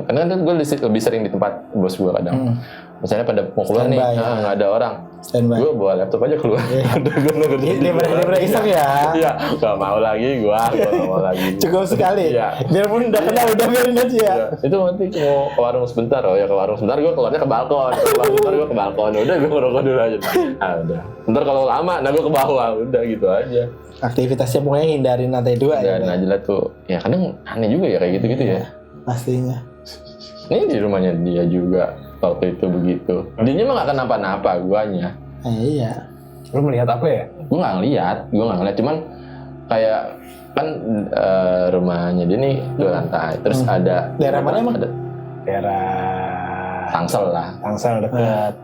karena kan gue lebih sering di tempat bos gue kadang. Misalnya pada mau keluar nih, nggak ada orang. Standby. Gue bawa laptop aja keluar. Udah gue ngerjain. Daripada iseng ya. Iya, nggak mau lagi gue nggak mau lagi. Cukup sekali. Iya. Biarpun udah kenal udah biarin aja ya. Ya, itu nanti mau ke warung sebentar, ke warung sebentar gue keluarnya ke balkon. Sebentar gue ke balkon, udah gue ngerokok dulu aja. Udah. Ntar kalau lama, gue ke bawah, udah gitu aja. Aktivitasnya pokoknya hindarin lantai 2 ya. Dan aja lah tuh, ya kadang aneh juga ya kayak gitu-gitu ya. Pastinya. Ini di rumahnya dia juga waktu itu begitu. Dianya mah gak kenapa-napa, guanya. Iya. Lu melihat apa ya? Gue nggak ngeliat, cuman kayak kan rumahnya dia nih 2 lantai, terus ada Daerah mana emang? Ada Daerah Tangsel lah. Tangsel dekat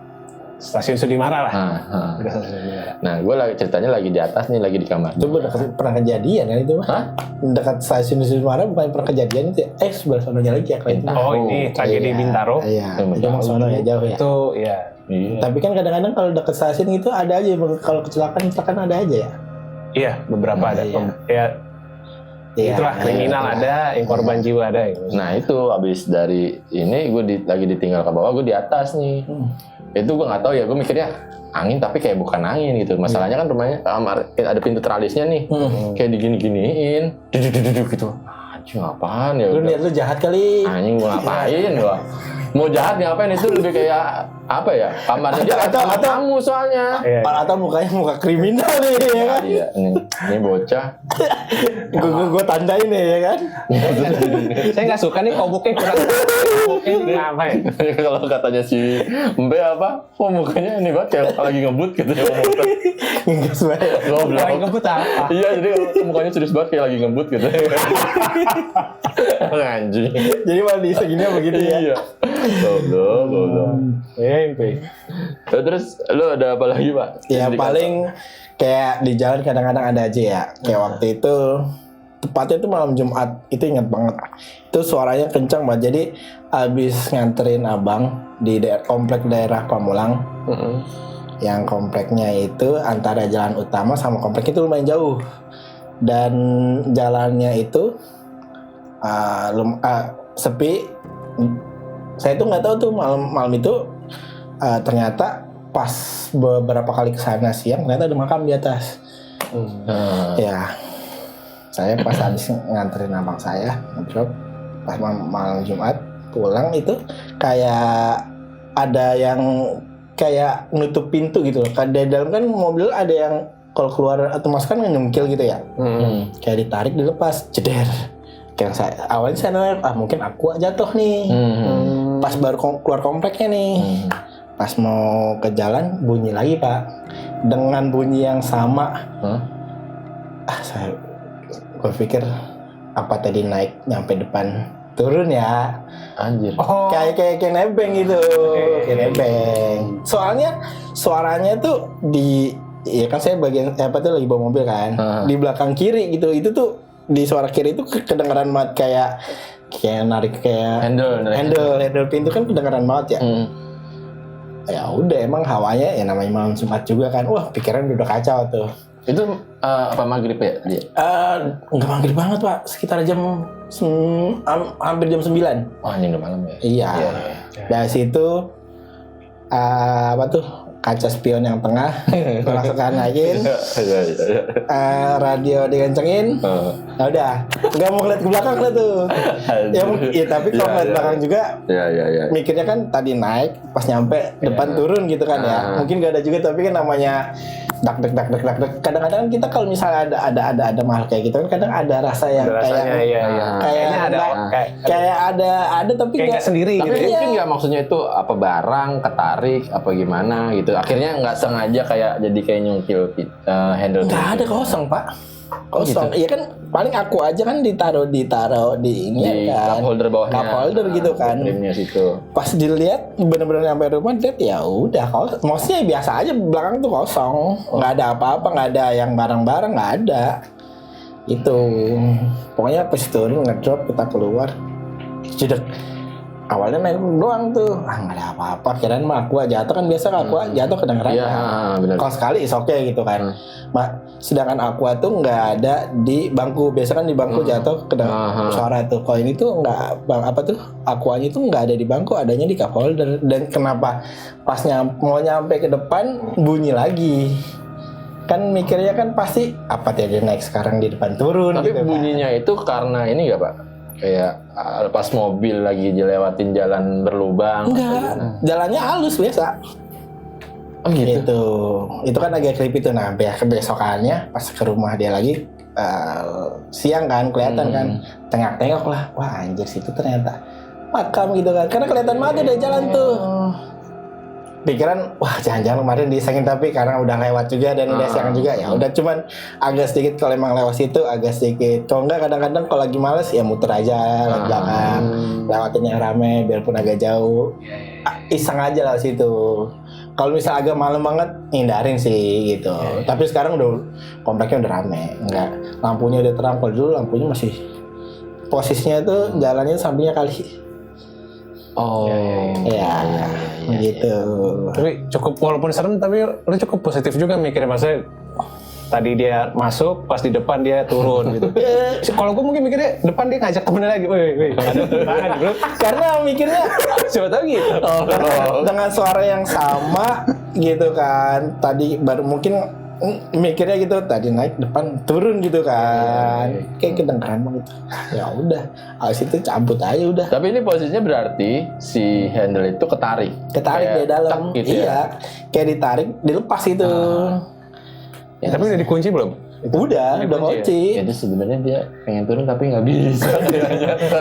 Stasiun Sudimara lah. Dekat Stasiun Sudimara. Nah, gue ceritanya lagi di atas nih, lagi di kamar. Itu pernah kejadian kan itu mah? Hah? Dekat stasiun Sudimara bukan pernah kejadian itu ya? Sebelah sononya lagi ya kalau itu. Oh ini tragedi Bintaro. Iya. Itu mah sono ya jauh ya. Itu ya. Iya. Tapi kan kadang-kadang kalau dekat stasiun itu ada aja kalau kecelakaan ada aja ya. Iya beberapa ada. Iya. Ya itulah kriminal ada, yang korban jiwa ada. Gitu. Nah itu abis dari ini gue lagi ditinggal ke bawah, gue di atas nih. Itu gue nggak tahu ya, gue mikirnya angin tapi kayak bukan angin gitu. Masalahnya kan rumahnya kamar ada pintu tralisnya nih, kayak digini-giniin, duduk gitu. Anjing apaan ya? Lu niat lu jahat kali. Anjing gue ngapain gue? mau jahat ngapain, itu lebih kayak apa ya, kamarnya dia kamar tamu soalnya. Atau mukanya muka kriminal nih ya kan. Iya, ini bocah. Gue tandain nih ya kan. Saya nggak suka nih kobuknya kurang. Kobuknya ngapain? Kalau katanya si Mbe apa, kok mukanya ini banget kayak lagi ngebut gitu ya motor. Nggak sesuai. Goblok. Lagi ngebut apa? Iya, jadi mukanya serius banget kayak lagi ngebut gitu. Anjing. Jadi malah di segini begitu ya. Iya. Goblok. Terus lu ada apa lagi, Pak? Ya paling kayak di jalan kadang-kadang ada aja ya. Kayak waktu itu tepatnya itu malam Jumat, itu ingat banget. Itu suaranya kencang banget. Jadi abis nganterin abang di komplek daerah Pamulang. Yang kompleknya itu antara jalan utama sama komplek itu lumayan jauh. Dan jalannya itu sepi. Saya tuh nggak tahu tuh malam itu ternyata pas beberapa kali kesana siang ternyata ada makam di atas. Ya, saya pas habis nganterin abang saya ngedrop pas malam Jumat pulang itu kayak ada yang kayak nutup pintu gitu loh. Kan di dalam kan mobil ada yang kalau keluar atau masuk kan nyungkil gitu ya. Kayak ditarik dilepas, jeder. Kayak awalnya saya nanya, mungkin aku jatuh nih. Pas baru keluar kompleknya nih. Pas mau ke jalan bunyi lagi, Pak. Dengan bunyi yang sama. Gue pikir apa tadi naik nyampe depan turun ya. Anjir. Kayak nebeng gitu. Kayak nebeng. Soalnya suaranya tuh ya kan saya bagian lagi bawa mobil kan. Di belakang kiri gitu. Itu tuh di suara kiri itu kedengaran banget kayak narik kayak handle pintu kan kedengaran banget ya. Ya udah emang hawanya ya namanya malam Jumat juga kan. Wah, pikiran udah kacau tuh. Itu apa maghrib ya dia? Enggak maghrib banget, Pak. Sekitar jam hampir jam 9. Oh, anjing udah malam ya. Iya. Dari situ kaca spion yang tengah langsung naikin, radio dikencengin, nah udah, nggak mau ngeliat ke belakang lah tuh. Ya tapi kalau ngeliat belakang juga, mikirnya kan tadi naik, pas nyampe depan turun gitu kan ya. Mungkin nggak ada juga, tapi kan namanya dak. Kadang-kadang kita kalau misalnya ada mahal kayak gitu kan, kadang ada rasa yang kayak ada tapi nggak sendiri. Tapi gitu. mungkin nggak maksudnya itu apa barang ketarik apa gimana gitu. Akhirnya nggak sengaja jadi kayak nyungkil handle. Nggak ada kosong, Pak. Kosong. Iya kan paling aku aja kan ditaruh di ini kan. Cup holder bawahnya. Cup holder gitu kan. Rimnya situ. Pas dilihat bener-bener sampai rumah lihat ya udah kosong. Maksudnya biasa aja belakang tuh kosong. Nggak ada apa-apa, nggak ada yang barang-barang, nggak ada. Itu pokoknya pas turun ngedrop kita keluar. Jedek. Awalnya naik doang tuh, nggak ada apa-apa. Kirain mah aku jatuh kan biasa aku jatuh kedengeran. Iya, benar. Kalau sekali is okay gitu kan. Sedangkan aku tuh nggak ada di bangku. Biasa kan di bangku jatuh kedengeran suara tuh. Kalau ini tuh nggak akuanya tuh nggak ada di bangku, adanya di cup holder. Dan kenapa pas mau nyampe ke depan bunyi lagi? Kan mikirnya kan pasti apa dia naik sekarang di depan turun. Tapi gitu, bunyinya itu karena ini nggak, Pak? Kayak pas mobil lagi dilewatin jalan berlubang. Enggak, jalannya halus biasa. Oh gitu. Itu kan agak creepy tuh. Nah, kebesokannya pas ke rumah dia lagi siang kan kelihatan kan, tengok lah, wah anjir situ ternyata makam gitu kan, karena kelihatan banget udah jalan tuh. Pikiran wah jangan-jangan kemarin disengin, tapi karena udah lewat juga dan udah siang juga ya udah, cuman agak sedikit kalau emang lewat situ agak sedikit. Kalau enggak kadang-kadang kalau lagi males ya muter aja lewat belakang, lewatin yang rame biarpun agak jauh, iseng aja lah situ. Kalau misalnya agak malam banget hindarin sih gitu. Tapi sekarang udah kompleknya udah rame, enggak, lampunya udah terang. Kalau dulu lampunya masih posisinya tuh jalannya sampingnya kali. Gitu. Tapi cukup, walaupun serem tapi lu cukup positif juga mikirnya, maksudnya tadi dia masuk, pas di depan dia turun gitu. Kalau gue mungkin mikirnya depan dia ngajak temennya lagi, woi, ada bro. Karena mikirnya siapa tahu gitu. dengan suara yang sama gitu kan. Tadi baru mungkin mikirnya gitu, tadi naik depan turun gitu kan, kayak kedengeran banget. Ya udah, abis itu cabut aja udah. Tapi ini posisinya berarti si handle itu ketarik Ketarik kayak di dalam, tek gitu iya, ya? kayak ditarik, dilepas itu. Ya, tapi udah dikunci belum? Udah kunci. Jadi sebenarnya dia pengen turun tapi nggak bisa.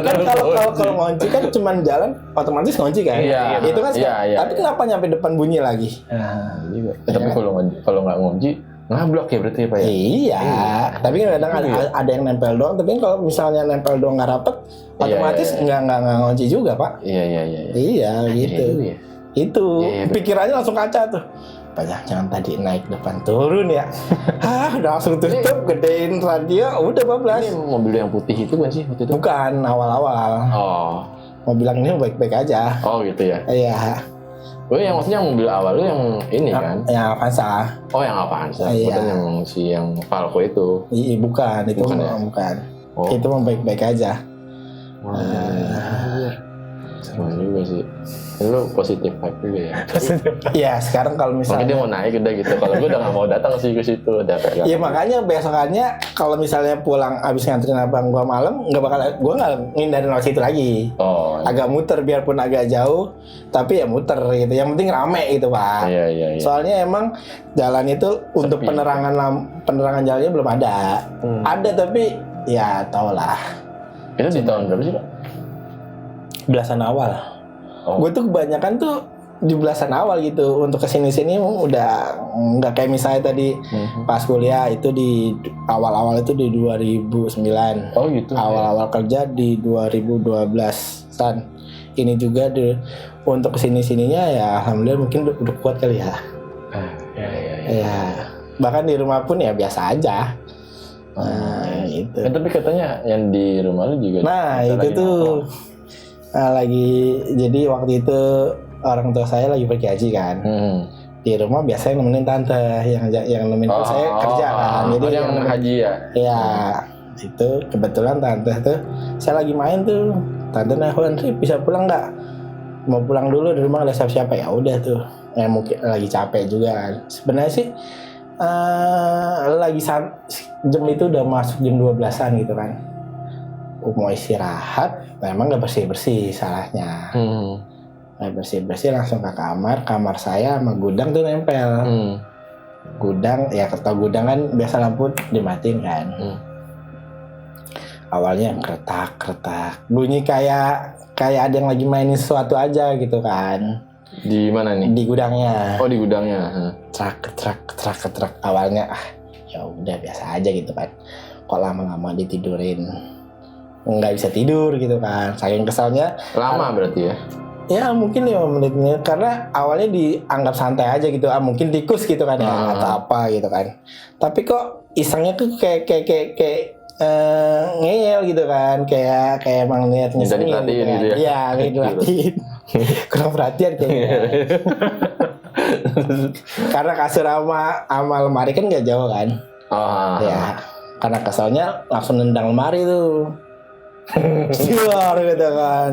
Kan kalau ngunci kan cuman jalan otomatis ngunci kan. Iya, Itu kan. iya, Tapi kenapa nyampe depan bunyi lagi? Tapi kalau nggak ngunci ngablok ya berarti Pak ya? Iya. Tapi kadang ada yang nempel doang. Tapi kalau misalnya nempel doang nggak rapet, otomatis nggak ngunci juga Pak. Iya. Iya gitu. Iya. Itu Iya, pikirannya langsung kaca tuh. Jangan tadi naik depan turun ya. Udah langsung tutup, gedein radio, udah bablas. Ini mobil yang putih itu kan sih waktu itu? Bukan awal-awal. Oh. Mau bilang ini baik-baik aja. Oh gitu ya. Iya. Oh yang maksudnya yang mobil awal lu yang ini kan? Yang Avanza. Oh yang apaan sih? Iya. Bukan yang Falco itu. Iya bukan, itu Bukan ya? bukan. Oh. Itu mau baik-baik aja. Seru juga sih. Lu positif vibe juga ya. Iya sekarang kalau Mungkin dia misalnya. mau naik udah gitu. Kalau gue udah nggak mau datang sih ke situ. Udah kayak. Iya makanya besokannya kalau misalnya pulang abis nganterin abang gua malam, gua nggak ngindarin lewat situ lagi. Oh. Agak muter biarpun agak jauh, tapi ya muter gitu. Yang penting rame gitu Pak. Iya. Soalnya emang jalan itu untuk Sepi. penerangan jalannya belum ada. Ada tapi ya tau lah. Itu di tahun berapa sih Pak? Belasan awal. Oh. Gue tuh kebanyakan tuh di belasan awal gitu. Untuk kesini-sini udah nggak kayak misalnya tadi pas kuliah itu di awal-awal itu di 2009. Oh gitu. Awal-awal kerja di 2012-an. Ini juga untuk kesini-sininya ya alhamdulillah mungkin udah kuat kali ya. Ya. Bahkan di rumah pun ya biasa aja. Nah, gitu. Tapi katanya yang di rumah lu juga. Nah, itu lagi tuh nongkrong. lagi jadi waktu itu orang tua saya lagi pergi haji kan. Di rumah biasanya nemenin tante yang nemenin saya kerja kan. Jadi yang haji ya. Ya, itu kebetulan tante tuh saya lagi main tuh. Tante nelfon, "Rip, bisa pulang nggak? Mau pulang dulu di rumah nggak ada siapa-siapa." Ya udah tuh. Ya mungkin lagi capek juga kan. Sebenarnya sih lagi jam itu udah masuk jam 12-an gitu kan. Mau istirahat, memang nggak bersih-bersih salahnya. Nggak bersih-bersih langsung ke kamar saya sama gudang tuh nempel. Gudang, ya kalau gudang kan biasa lampu dimatiin kan. Awalnya kretak, bunyi kayak ada yang lagi mainin sesuatu aja gitu kan. Di mana nih? Di gudangnya. Oh di gudangnya. Trak. Awalnya ya udah biasa aja gitu kan. Kok lama-lama ditidurin, nggak bisa tidur gitu kan. Saking kesalnya. Lama berarti ya? Ya mungkin 5 menitnya karena awalnya dianggap santai aja gitu. Mungkin tikus gitu kan ya atau apa gitu kan. Tapi kok isengnya tuh kayak ngeyel gitu kan, kayak emang niat Minta nyeselin diperhatiin gitu ya? Iya, diperhatiin. Kurang perhatian kayaknya. Karena kasur sama lemari kan gak jauh kan. Ya, karena kesalnya langsung nendang lemari tuh. Siar gitu kan.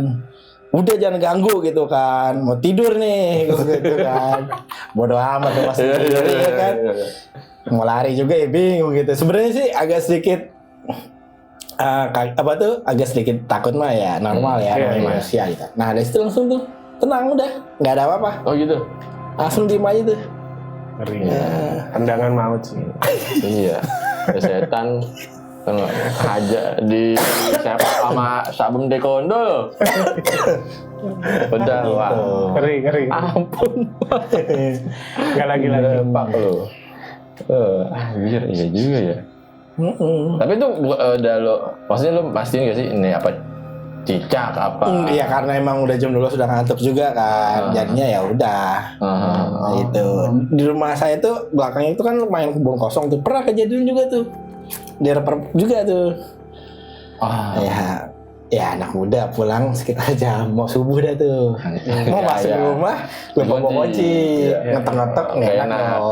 Udah jangan ganggu gitu kan. Mau tidur nih gitu kan. Bodoh amat tuh masih tidur ya kan. Mau lari juga ya bingung gitu. Sebenarnya sih agak sedikit agak sedikit takut mah ya, normal ya, namanya manusia gitu. Nah dari situ langsung tuh tenang udah, nggak ada apa-apa. Oh gitu? Langsung diem aja tuh. Ngeri. Tendangan maut sih. Iya. Setan aja di siapa sama sabun dekondol. Udah wah. Ngeri. Ampun. Nggak lagi. Pak lu. Anjir, iya juga ya. Tapi itu udah lo, maksudnya lo pastiin gak sih ini apa cicak apa? Iya karena emang udah jam 12 sudah ngantuk juga kan, jadinya ya udah. Itu di rumah saya tuh belakangnya itu kan lumayan kebun kosong tuh, pernah kejadian juga tuh, direper juga tuh. Ya anak muda pulang sekitar jam mau subuh dah tuh, mau masuk rumah lupa bawa kunci, ngetok-ngetok nggak enak dong.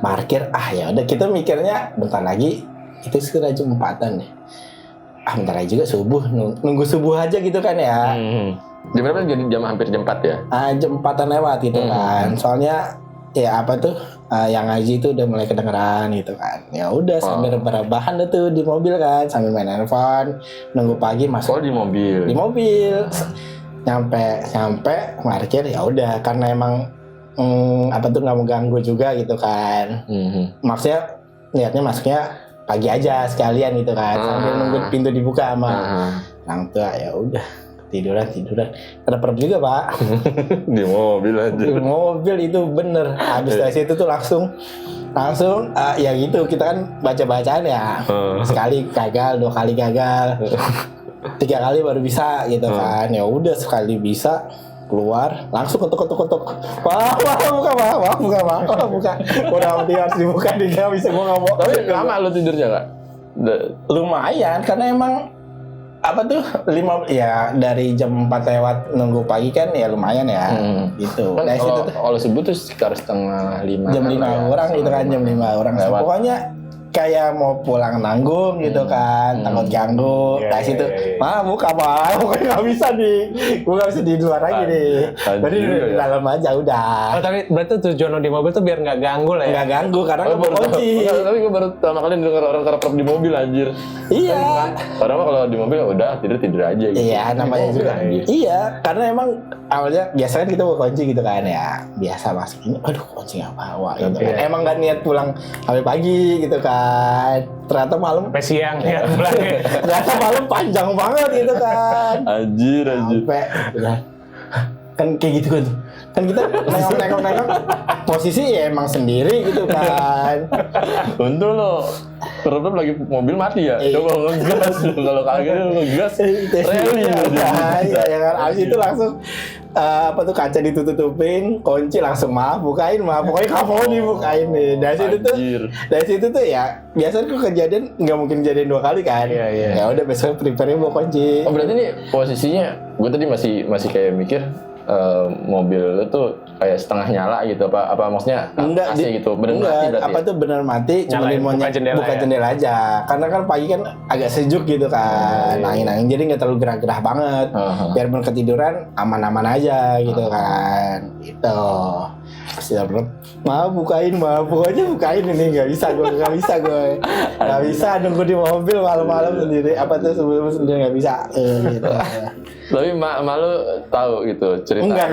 Parkir ya udah kita mikirnya bentar lagi itu sekitar jam 4-an deh. Bentar lagi juga subuh, nunggu subuh aja gitu kan ya. Jam berapa? Jadi hampir jam 4 ya? Jam 4-an lewat gitu kan. Soalnya ya apa tuh yang ngaji itu udah mulai kedengeran gitu kan. Ya udah sambil rebahan deh tuh di mobil kan, sambil main handphone, nunggu pagi masuk. di mobil. Di mobil. Nyampe parkir ya udah karena emang apa tuh nggak mau ganggu juga gitu kan. Maksudnya niatnya masuknya pagi aja sekalian gitu kan, sambil nunggu pintu dibuka sama orang tua. Ya udah tiduran ada perut juga pak. Di mobil aja. Di mobil itu bener. Habis dari situ tuh langsung ya gitu kita kan baca-bacaan ya. Sekali gagal, 2 kali gagal, 3 kali baru bisa gitu kan. Ya udah sekali bisa keluar langsung ketuk. Wah buka. Udah harus dibuka nih, nggak bisa gua nggak mau. Tapi lama lu tidurnya nggak? Lumayan karena emang apa tuh dari jam 4 lewat nunggu pagi kan ya lumayan ya gitu. Kan Dari situ tuh kalau sebut tuh sekitar setengah 5 jam 5 orang gitu kan, jam 5 orang lewat. pokoknya kayak mau pulang nanggung gitu kan, takut ganggu. Dari situ buka pokoknya nggak bisa gue nggak bisa di luar lagi nih, jadi di dalam aja udah. Tapi berarti tujuan lo di mobil tuh biar nggak ganggu lah ya? Nggak ganggu karena nggak mau kunci. Tapi gue baru pertama kali denger orang kerap di mobil anjir. Iya. Padahal mah kalau di mobil udah tidur aja gitu. Iya namanya juga. Iya karena emang awalnya biasanya kita bawa kunci gitu kan ya, biasa masuk ini, aduh kunci nggak bawa gitu kan. Emang nggak niat pulang sampai pagi gitu kan, ternyata malam Sampai siang ya pulangnya. ternyata malam panjang banget gitu kan. Anjir. Sampai kan kayak gitu kan kita nengok posisi ya emang sendiri gitu kan. Untung lo terus lagi mobil mati ya. Coba ngegas kalau kagak lo ngegas rally ya kan. Abis itu langsung apa tuh kaca ditutupin, kunci langsung bukain pokoknya kamu dibukain nih. Dari situ tuh ya biasanya tuh kejadian nggak mungkin kejadian 2 kali kan. Ya udah besok prepare bawa kunci. Oh berarti ini posisinya gue tadi masih kayak mikir mobil lu tuh kayak setengah nyala gitu apa maksudnya enggak AC gitu bener mati berarti apa tuh bener mati cuma buka jendela aja karena kan pagi kan agak sejuk gitu kan, angin jadi nggak terlalu gerah-gerah banget, biar ketiduran aman-aman aja gitu kan itu. Sudah perut bukain pokoknya bukain ini nggak bisa gue nggak bisa nunggu di mobil malam-malam sendiri apa tuh sebelum sendiri nggak bisa gitu. Tapi malu tahu gitu cerita. Enggak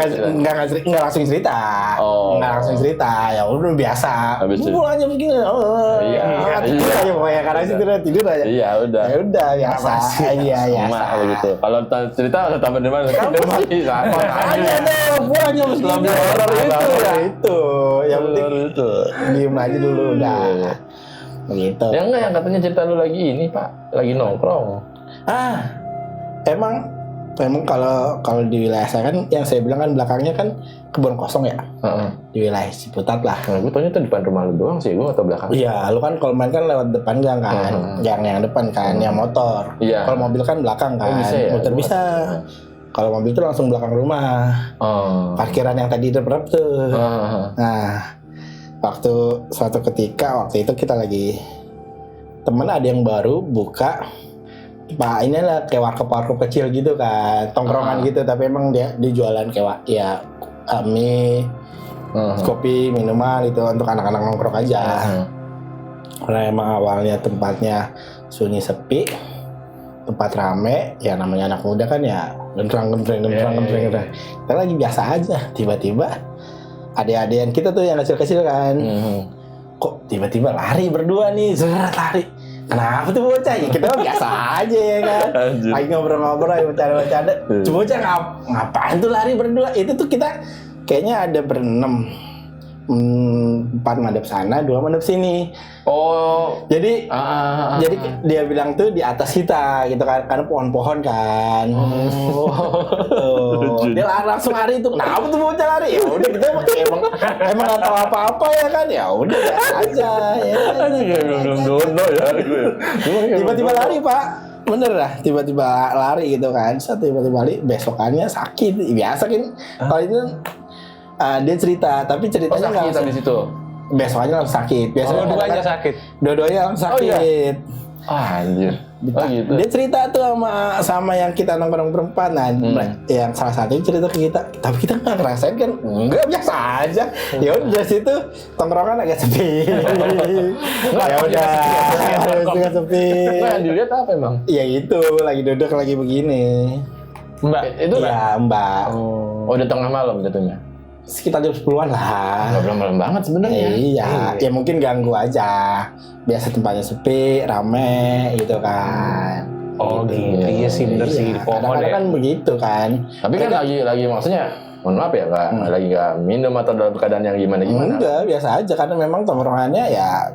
langsung cerita. Enggak langsung cerita. Ya udah biasa. Pulangnya begini. Tidur aja pokoknya karena tidur aja. Iya udah. Ya udah biasa. Iya sama kalau gitu. Kalau cerita ada tambah di mana? Kan mati sama aja deh. Pulangnya mesti lebih horor itu. Yang penting itu. Diem aja dulu udah. Begitu. Ya enggak yang katanya cerita lu lagi ini, Pak. Lagi nongkrong. Emang kalau di wilayah saya kan yang saya bilang kan belakangnya kan kebun kosong ya. Di wilayah Ciputat lah. Nah, gue taunya tuh depan rumah lu doang sih, gue gak tau belakang. Iya, lu kan kalau main kan lewat depan gang kan. Yang depan kan, yang motor. Iya. Kalau mobil kan belakang kan. Bisa ya? Motor bisa. Kalau mobil itu langsung belakang rumah. Parkiran yang tadi rep tuh. Nah, suatu ketika waktu itu kita lagi temen ada yang baru buka Pak inilah kayak warkop kecil gitu kan, tongkrongan gitu, tapi emang dia jualan kayak ya mie, kopi, minuman itu untuk anak-anak nongkrong aja. Karena emang awalnya tempatnya sunyi sepi, tempat rame, ya namanya anak muda kan ya gempreng. Kita lagi biasa aja, tiba-tiba adik-adikan kita tuh yang kecil-kecil kan, kok tiba-tiba lari berdua nih, lari. Kenapa tuh bocah? Ya kita biasa aja ya kan. Lagi ngobrol-ngobrol, bercanda-bercanda. Bocah ngapain tuh lari berdua? Itu tuh kita kayaknya ada berenam. 4 madep sana, 2 madep sini. Jadi dia bilang tuh di atas kita gitu kan, karena pohon-pohon kan. Dia langsung lari tuh. Kenapa tuh bocah lari? Ya udah kita emang nggak tahu apa-apa ya kan. Ya udah biasa aja ya. Belum dono ya gue. Tiba-tiba lari Pak. Bener lah, tiba-tiba lari gitu kan. Tiba-tiba lari, besokannya sakit. Biasa kan. Kalau itu dia cerita, tapi ceritanya nggak langsung di situ. Besokannya langsung sakit. Biasanya dua-duanya sakit. Dua-duanya langsung sakit. Anjir. Oh, gitu. Dia cerita tuh sama yang kita nongkrong berempat. Nah, yang salah satu cerita ke kita, tapi kita nggak ngerasain kan? Enggak, biasa aja. Ya udah dari situ tongkrongan agak sepi. Ya udah, agak sepi. Nah, yang dilihat apa emang? Ya itu, lagi duduk lagi begini. Mbak. Itu kan? Iya, Mbak. Oh, udah tengah malam jatuhnya. Sekitar jam 10-an lah. Nggak belum malam banget sebenarnya. Iya, ya mungkin ganggu aja. Biasa tempatnya sepi, rame gitu kan. Oh gitu, iya sih bener sih. Iya, Pohon kadang-kadang ya. kan begitu kan. Tapi kan lagi maksudnya, mohon maaf ya Kak, lagi nggak minum atau dalam keadaan yang gimana-gimana. Enggak, biasa aja karena memang tongkrongannya ya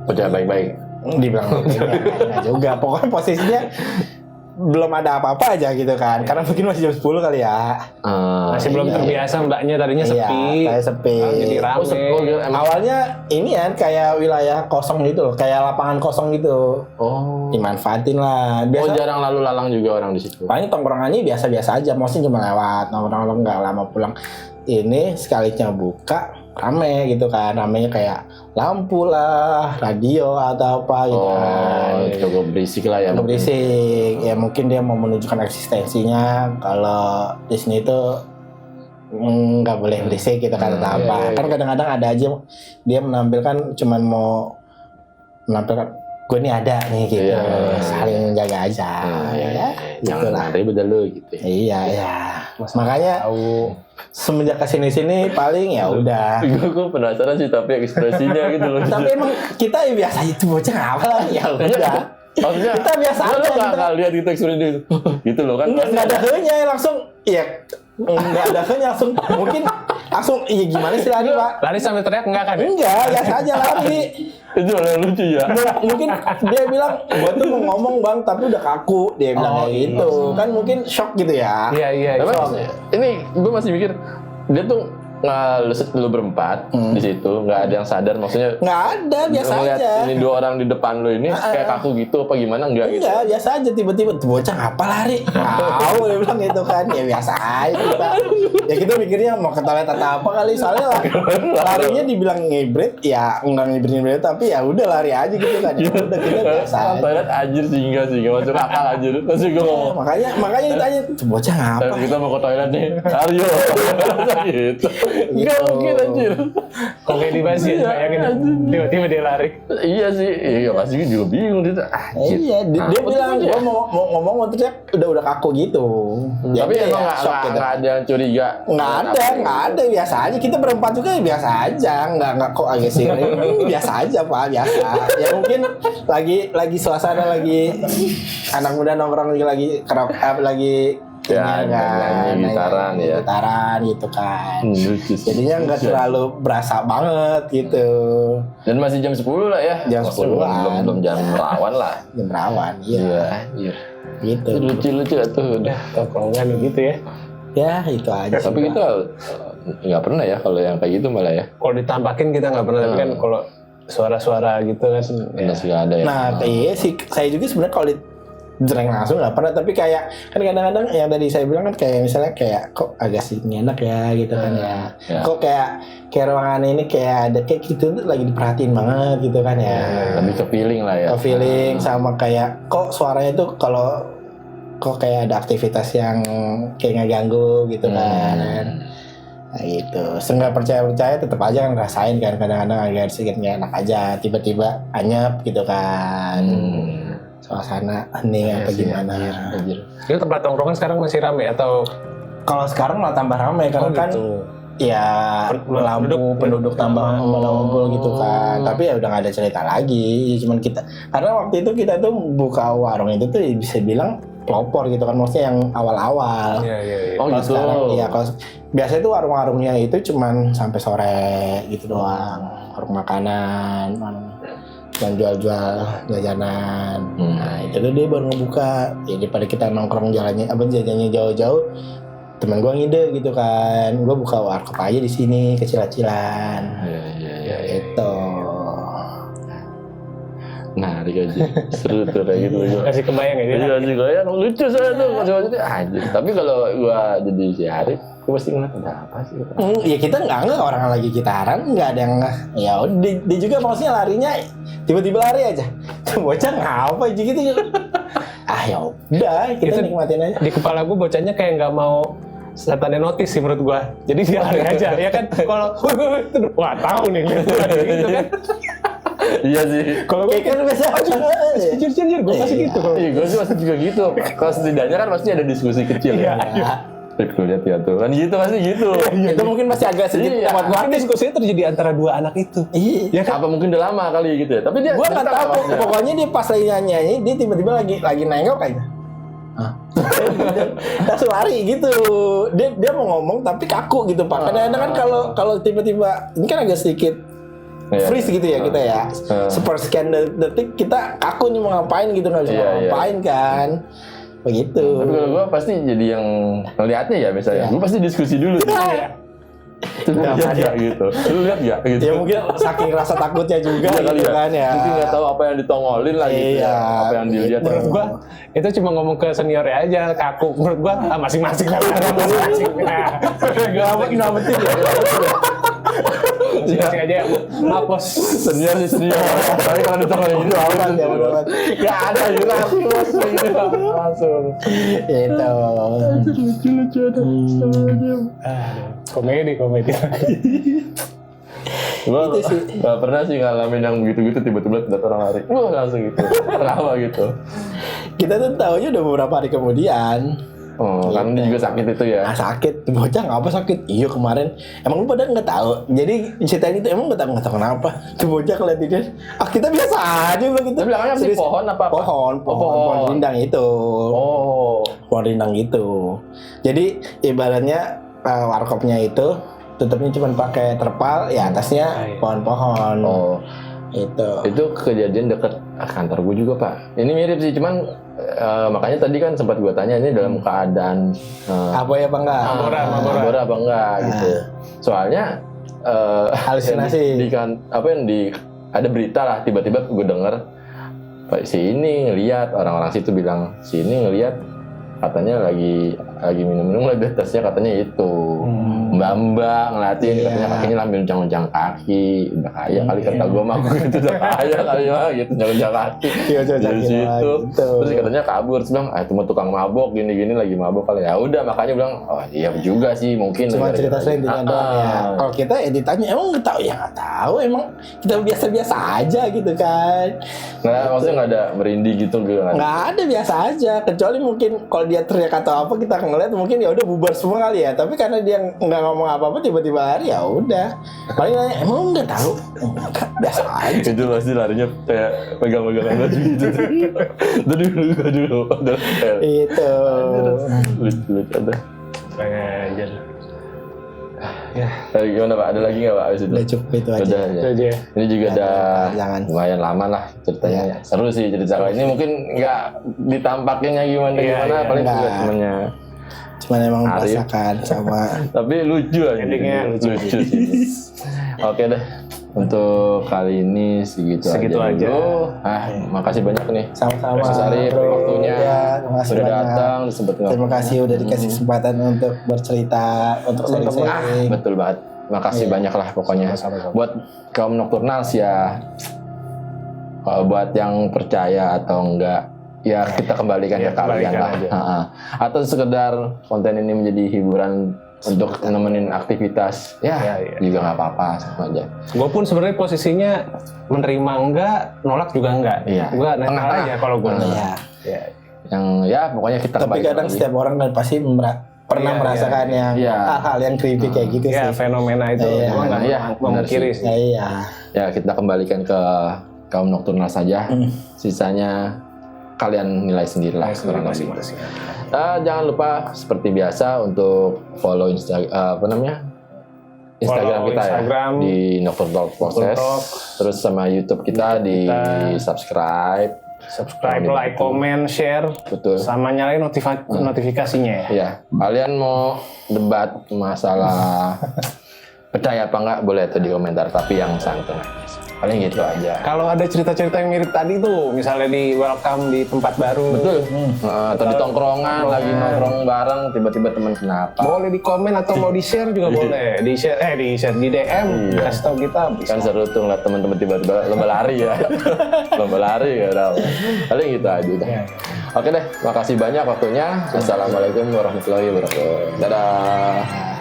Udah baik-baik. dibilang enggak juga. Pokoknya posisinya belum ada apa-apa aja gitu kan. Karena mungkin masih jam 10 kali ya. Masih belum terbiasa mbaknya tadinya sepi. Iya, kayak sepi. Jadi rame. Awalnya ini kan kayak wilayah kosong gitu loh, kayak lapangan kosong gitu. Oh. Dimanfaatin lah. Oh, Biasa jarang lalu lalang juga orang di situ. paling tongkrongannya biasa-biasa aja, maksudnya cuma lewat nongkrong nggak lama pulang. Ini sekalinya buka rame gitu kan, ramenya kayak lampu lah, radio atau apa gitu kan. Cukup berisik lah ya. Cukup berisik, ya mungkin dia mau menunjukkan eksistensinya kalau di sini tuh nggak boleh berisik gitu kan atau apa. Kan kadang-kadang ada aja dia menampilkan cuman mau menampilkan gue nih ada nih gitu, saling menjaga aja. Jangan ribet dulu gitu. Iya. Makanya semenjak kesini paling ya udah. Gue penasaran sih tapi ekspresinya gitu loh. Tapi emang kita ya biasa itu bocah apa lah ya udah. Maksudnya Kita biasa lu aja, nggak kita- lihat gitu ekspresi itu. Gitu loh kan. Enggak ada henya langsung ya enggak ada henya langsung iya gimana sih lari Pak? Lari sambil teriak enggak kan? Enggak, biasa aja lari. Itu yang lucu ya. Mungkin dia bilang gua tuh mau ngomong Bang tapi udah kaku, dia bilang kayak gitu. Kan mungkin shock gitu ya. Iya. Tapi shock. ini gue masih mikir dia tuh lu berempat di situ nggak ada yang sadar maksudnya. Nggak ada, biasa Ngeliat aja. ini dua orang di depan lu ini kayak kaku gitu apa gimana enggak gitu. Enggak, biasa aja tiba-tiba tuh bocah apa lari? Tahu dia bilang gitu kan. Ya biasa aja kita. Ya kita mikirnya mau ke toilet atau apa kali soalnya lah. Larinya dibilang ngibrit, ya enggak ngibrit tapi ya udah lari aja gitu kan. Ya udah kita biasa aja. Toilet anjir sih enggak masuk akal anjir. Masih gue ngomong. Makanya ditanya, tuh bocah ngapa? Kita mau ke toilet nih. Aryo. gitu. Enggak mungkin anjir. Kok kayak dibahas ya, bayangin tiba-tiba dia lari. Iya sih. Iya pasti gue juga bingung dia. Anjir. Iya, dia bilang gua mau ngomong mau teriak udah kaku gitu. Tapi Ya, emang ya, nggak shock gitu. ada yang curiga. Nggak ada biasa aja. Kita berempat juga ya biasa aja, nggak kok agak sirik. Biasa aja Pak, biasa. Ya mungkin lagi suasana lagi anak muda nongkrong lagi lagi Ya, nyanyi gitaran ya. gitaran gitu kan. Lucu sih. Jadinya nggak terlalu berasa banget gitu. Dan masih jam 10 lah ya. Jam Maksudnya 10-an. belum jam rawan lah. Jam rawan, iya. Anjir. Gitu. Lucu-lucu tuh udah. Tongkrongan gitu ya. Ya itu aja. Tapi sih, kita Pak. nggak pernah ya kalau yang kayak gitu malah ya. Kalau ditampakin kita nggak pernah, tapi kan kalau suara-suara gitu kan. Udah sih nggak ada ya. Nah, iya sih. Saya juga sebenarnya kalau dijereng langsung nggak pernah. Tapi kayak kan kadang-kadang yang tadi saya bilang kan kayak misalnya kayak kok agak sih enak ya gitu kan ya. Ya. Kok kayak ruangan ini kayak ada kayak gitu tuh lagi diperhatiin banget gitu kan ya. Lebih ke feeling lah ya. Ke feeling sama kayak kok suaranya tuh kalau kok kayak ada aktivitas yang kayak ngeganggu gitu kan. Nah gitu, nggak percaya tetap aja kan ngerasain kan kadang-kadang agak sedikit nggak enak aja tiba-tiba anyep gitu kan. Suasana hening apa gimana. Anjir. Itu tempat tongkrongan sekarang masih rame atau? Kalau sekarang malah tambah ramai karena kan ya lampu penduduk tambah mengumpul gitu kan. Tapi ya udah nggak ada cerita lagi. Ya cuman kita karena waktu itu kita tuh buka warung itu tuh bisa bilang pelopor gitu kan, maksudnya yang awal-awal. Iya. Oh Kalau gitu. sekarang iya kalau biasanya tuh warung-warungnya itu cuman sampai sore gitu doang. Warung makanan, yang jual-jual jajanan. Nah itu tuh dia baru ngebuka. Ya daripada kita nongkrong jalannya jajannya jauh-jauh, teman gua ngide gitu kan, gua buka warkop aja di sini kecil-kecilan. Iya. Itu. Nah, aja. Seru tuh kayak gitu. Kasih kebayang ya. Iya sih goyang lucu saya tuh maksudnya anjir. Tapi kalau gua jadi si Arif, gua pasti ngeliat ada apa sih? Ya kita nggak orang lagi gitaran, nggak ada yang ya dia juga maksudnya larinya tiba-tiba lari aja. bocah ngapa aja gitu. Ya udah, kita nikmatin aja. Di kepala gue bocahnya kayak nggak mau setannya notice sih menurut gue. Jadi dia lari aja, ya kan? Kalau wah tahu nih gitu kan. Iya sih. Kalau gue Kan biasa jujur gue pasti gitu. Iya, gue sih pasti juga gitu. Kalau setidaknya kan pasti ada diskusi kecil ya. Tuh lihat ya tuh kan gitu pasti gitu. Itu mungkin masih agak sedikit Iya. kuat Kan diskusinya terjadi antara dua anak itu. Iya. Ya kan? Apa mungkin udah lama kali gitu ya? Tapi dia Gua nggak cerita tahu. maksudnya. Pokoknya dia pas lagi nyanyi, dia tiba-tiba lagi nengok aja. Langsung lari gitu. Dia mau ngomong tapi kaku gitu Pak. Kadang-kadang kan kalau tiba-tiba ini kan agak sedikit Iya. freeze gitu ya kita ya. Sepersekian detik kita kaku nih mau ngapain gitu nggak bisa Iya, iya. ngapain kan. Begitu. Tapi kalau gue pasti jadi yang ngeliatnya ya misalnya. Iya. Gue pasti diskusi dulu. Tuh lihat ya gitu. Lu lihat ya gitu. Ya mungkin saking rasa takutnya juga Iya kali gitu kan ya. Mungkin nggak tahu apa yang ditongolin lah gitu Iya, ya. Apa yang dilihat. Menurut gua itu cuma ngomong ke seniornya aja kaku. Menurut gua masing-masing lah masing-masing. Nggak penting ya. Masing-masing aja hapus. Senior sih senior. Tapi kalau ditongolin gitu Aman ya benar. nggak ada hierarki bos gitu langsung. Itu. Lucu ada. Komedi. Gue Itu sih. gak pernah sih ngalamin yang begitu-gitu tiba-tiba lihat orang lari. Wah langsung gitu. Kenapa gitu? Kita tuh tahunya udah beberapa hari kemudian. Oh, karena dia juga sakit itu ya. Sakit, bocah ngapa sakit? Iya kemarin. Emang lu pada nggak tahu. Jadi ceritain itu emang nggak tahu kenapa. Tuh bocah kelihatan kita biasa aja begitu. Tapi belakangnya sih pohon apa? Pohon rindang itu. Oh. Pohon rindang itu. Jadi ibaratnya warkopnya itu tutupnya cuma pakai terpal, ya atasnya pohon-pohon. Oh. Itu kejadian dekat kantor gue juga Pak. Ini mirip sih, cuman makanya tadi kan sempat gue tanya ini dalam keadaan apa ya Bang enggak? mabora apa enggak gitu. Soalnya Halusinasi. ada berita lah tiba-tiba gue denger Pak si ini ngelihat orang-orang situ bilang si ini ngelihat katanya lagi minum-minum lah di atasnya katanya itu mbak ngeliatin katanya kakinya sambil uncang-uncang kaki udah kaya kali kata gue mah gitu udah kaya kali mah gitu uncang-uncang kaki dari situ terus katanya kabur terus bilang itu mah tukang mabok gini-gini lagi mabok kali ya udah makanya bilang oh iya juga sih mungkin cuma cerita selintingan doang ya. Kalau kita ditanya emang nggak tahu ya nggak tahu emang kita biasa-biasa aja gitu kan. Nggak maksudnya nggak ada merinding gitu nggak ada biasa aja kecuali mungkin kalau dia teriak atau apa kita ngeliat mungkin ya udah bubar semua kali ya tapi karena dia nggak ngomong apa-apa tiba-tiba lari ya udah paling nanya emang nggak tahu enggak biasa aja itu pasti larinya kayak pegang-pegangan baju gitu dulu itu lucu ada Anjir. ya gimana Pak ada lagi nggak Pak abis itu udah cukup itu aja udah Itu ya. aja. Ini juga udah jangan. lumayan lama lah ceritanya. Seru sih cerita kali ini mungkin nggak ditampaknya gimana paling enggak. juga temennya. Cuman emang Arif. merasakan sama Tapi lucu aja. Endingnya lucu sih. Oke deh. Untuk kali ini segitu aja. dulu. Makasih banyak nih. sama-sama Mas Arif bro. waktunya Ya, terima kasih sudah banyak. datang disebut Terima kasih udah dikasih kesempatan untuk bercerita untuk sharing-sharing. Betul banget. Makasih banyak lah pokoknya. Buat kaum Nocturnals ya. Kalau buat yang percaya atau enggak ya kita kembalikan ke kalian lah. Atau sekedar konten ini menjadi hiburan untuk nemenin aktivitas juga nggak apa-apa sama aja. Gue pun sebenarnya posisinya menerima enggak, nolak juga enggak. Iya. Gue netral aja kalau gue. Iya. Yang ya pokoknya kita Tapi kembalikan kadang lagi. setiap orang kan pasti pernah merasakan yang Iya. hal-hal yang creepy kayak gitu Ya sih. fenomena itu Iya. gue nggak Iya, benar memungkiri sih. sih. Iya. Ya kita kembalikan ke kaum Nocturnal saja. Sisanya kalian nilai sendiri lah. kurang lebih. Jangan lupa seperti biasa untuk follow Instagram Follow kita Instagram, ya di Nocturnal Process. Terus sama YouTube kita di subscribe. Subscribe, like, comment, share, Betul. sama nyalain notifikasinya ya. Iya, kalian mau debat masalah percaya apa enggak boleh tuh di komentar tapi yang santun. Paling gitu aja. Kalau ada cerita-cerita yang mirip tadi tuh, misalnya di welcome di tempat baru. Betul. Atau di tongkrongan lagi nongkrong bareng tiba-tiba teman kenapa? Boleh di komen atau mau di share juga boleh. Di share di DM. Kasih tahu kita. Kan seru tuh ngeliat teman-teman tiba-tiba lomba lari ya. Lomba lari ya udah. Paling gitu aja udah. Oke deh, makasih banyak waktunya. Assalamualaikum warahmatullahi wabarakatuh. Dadah.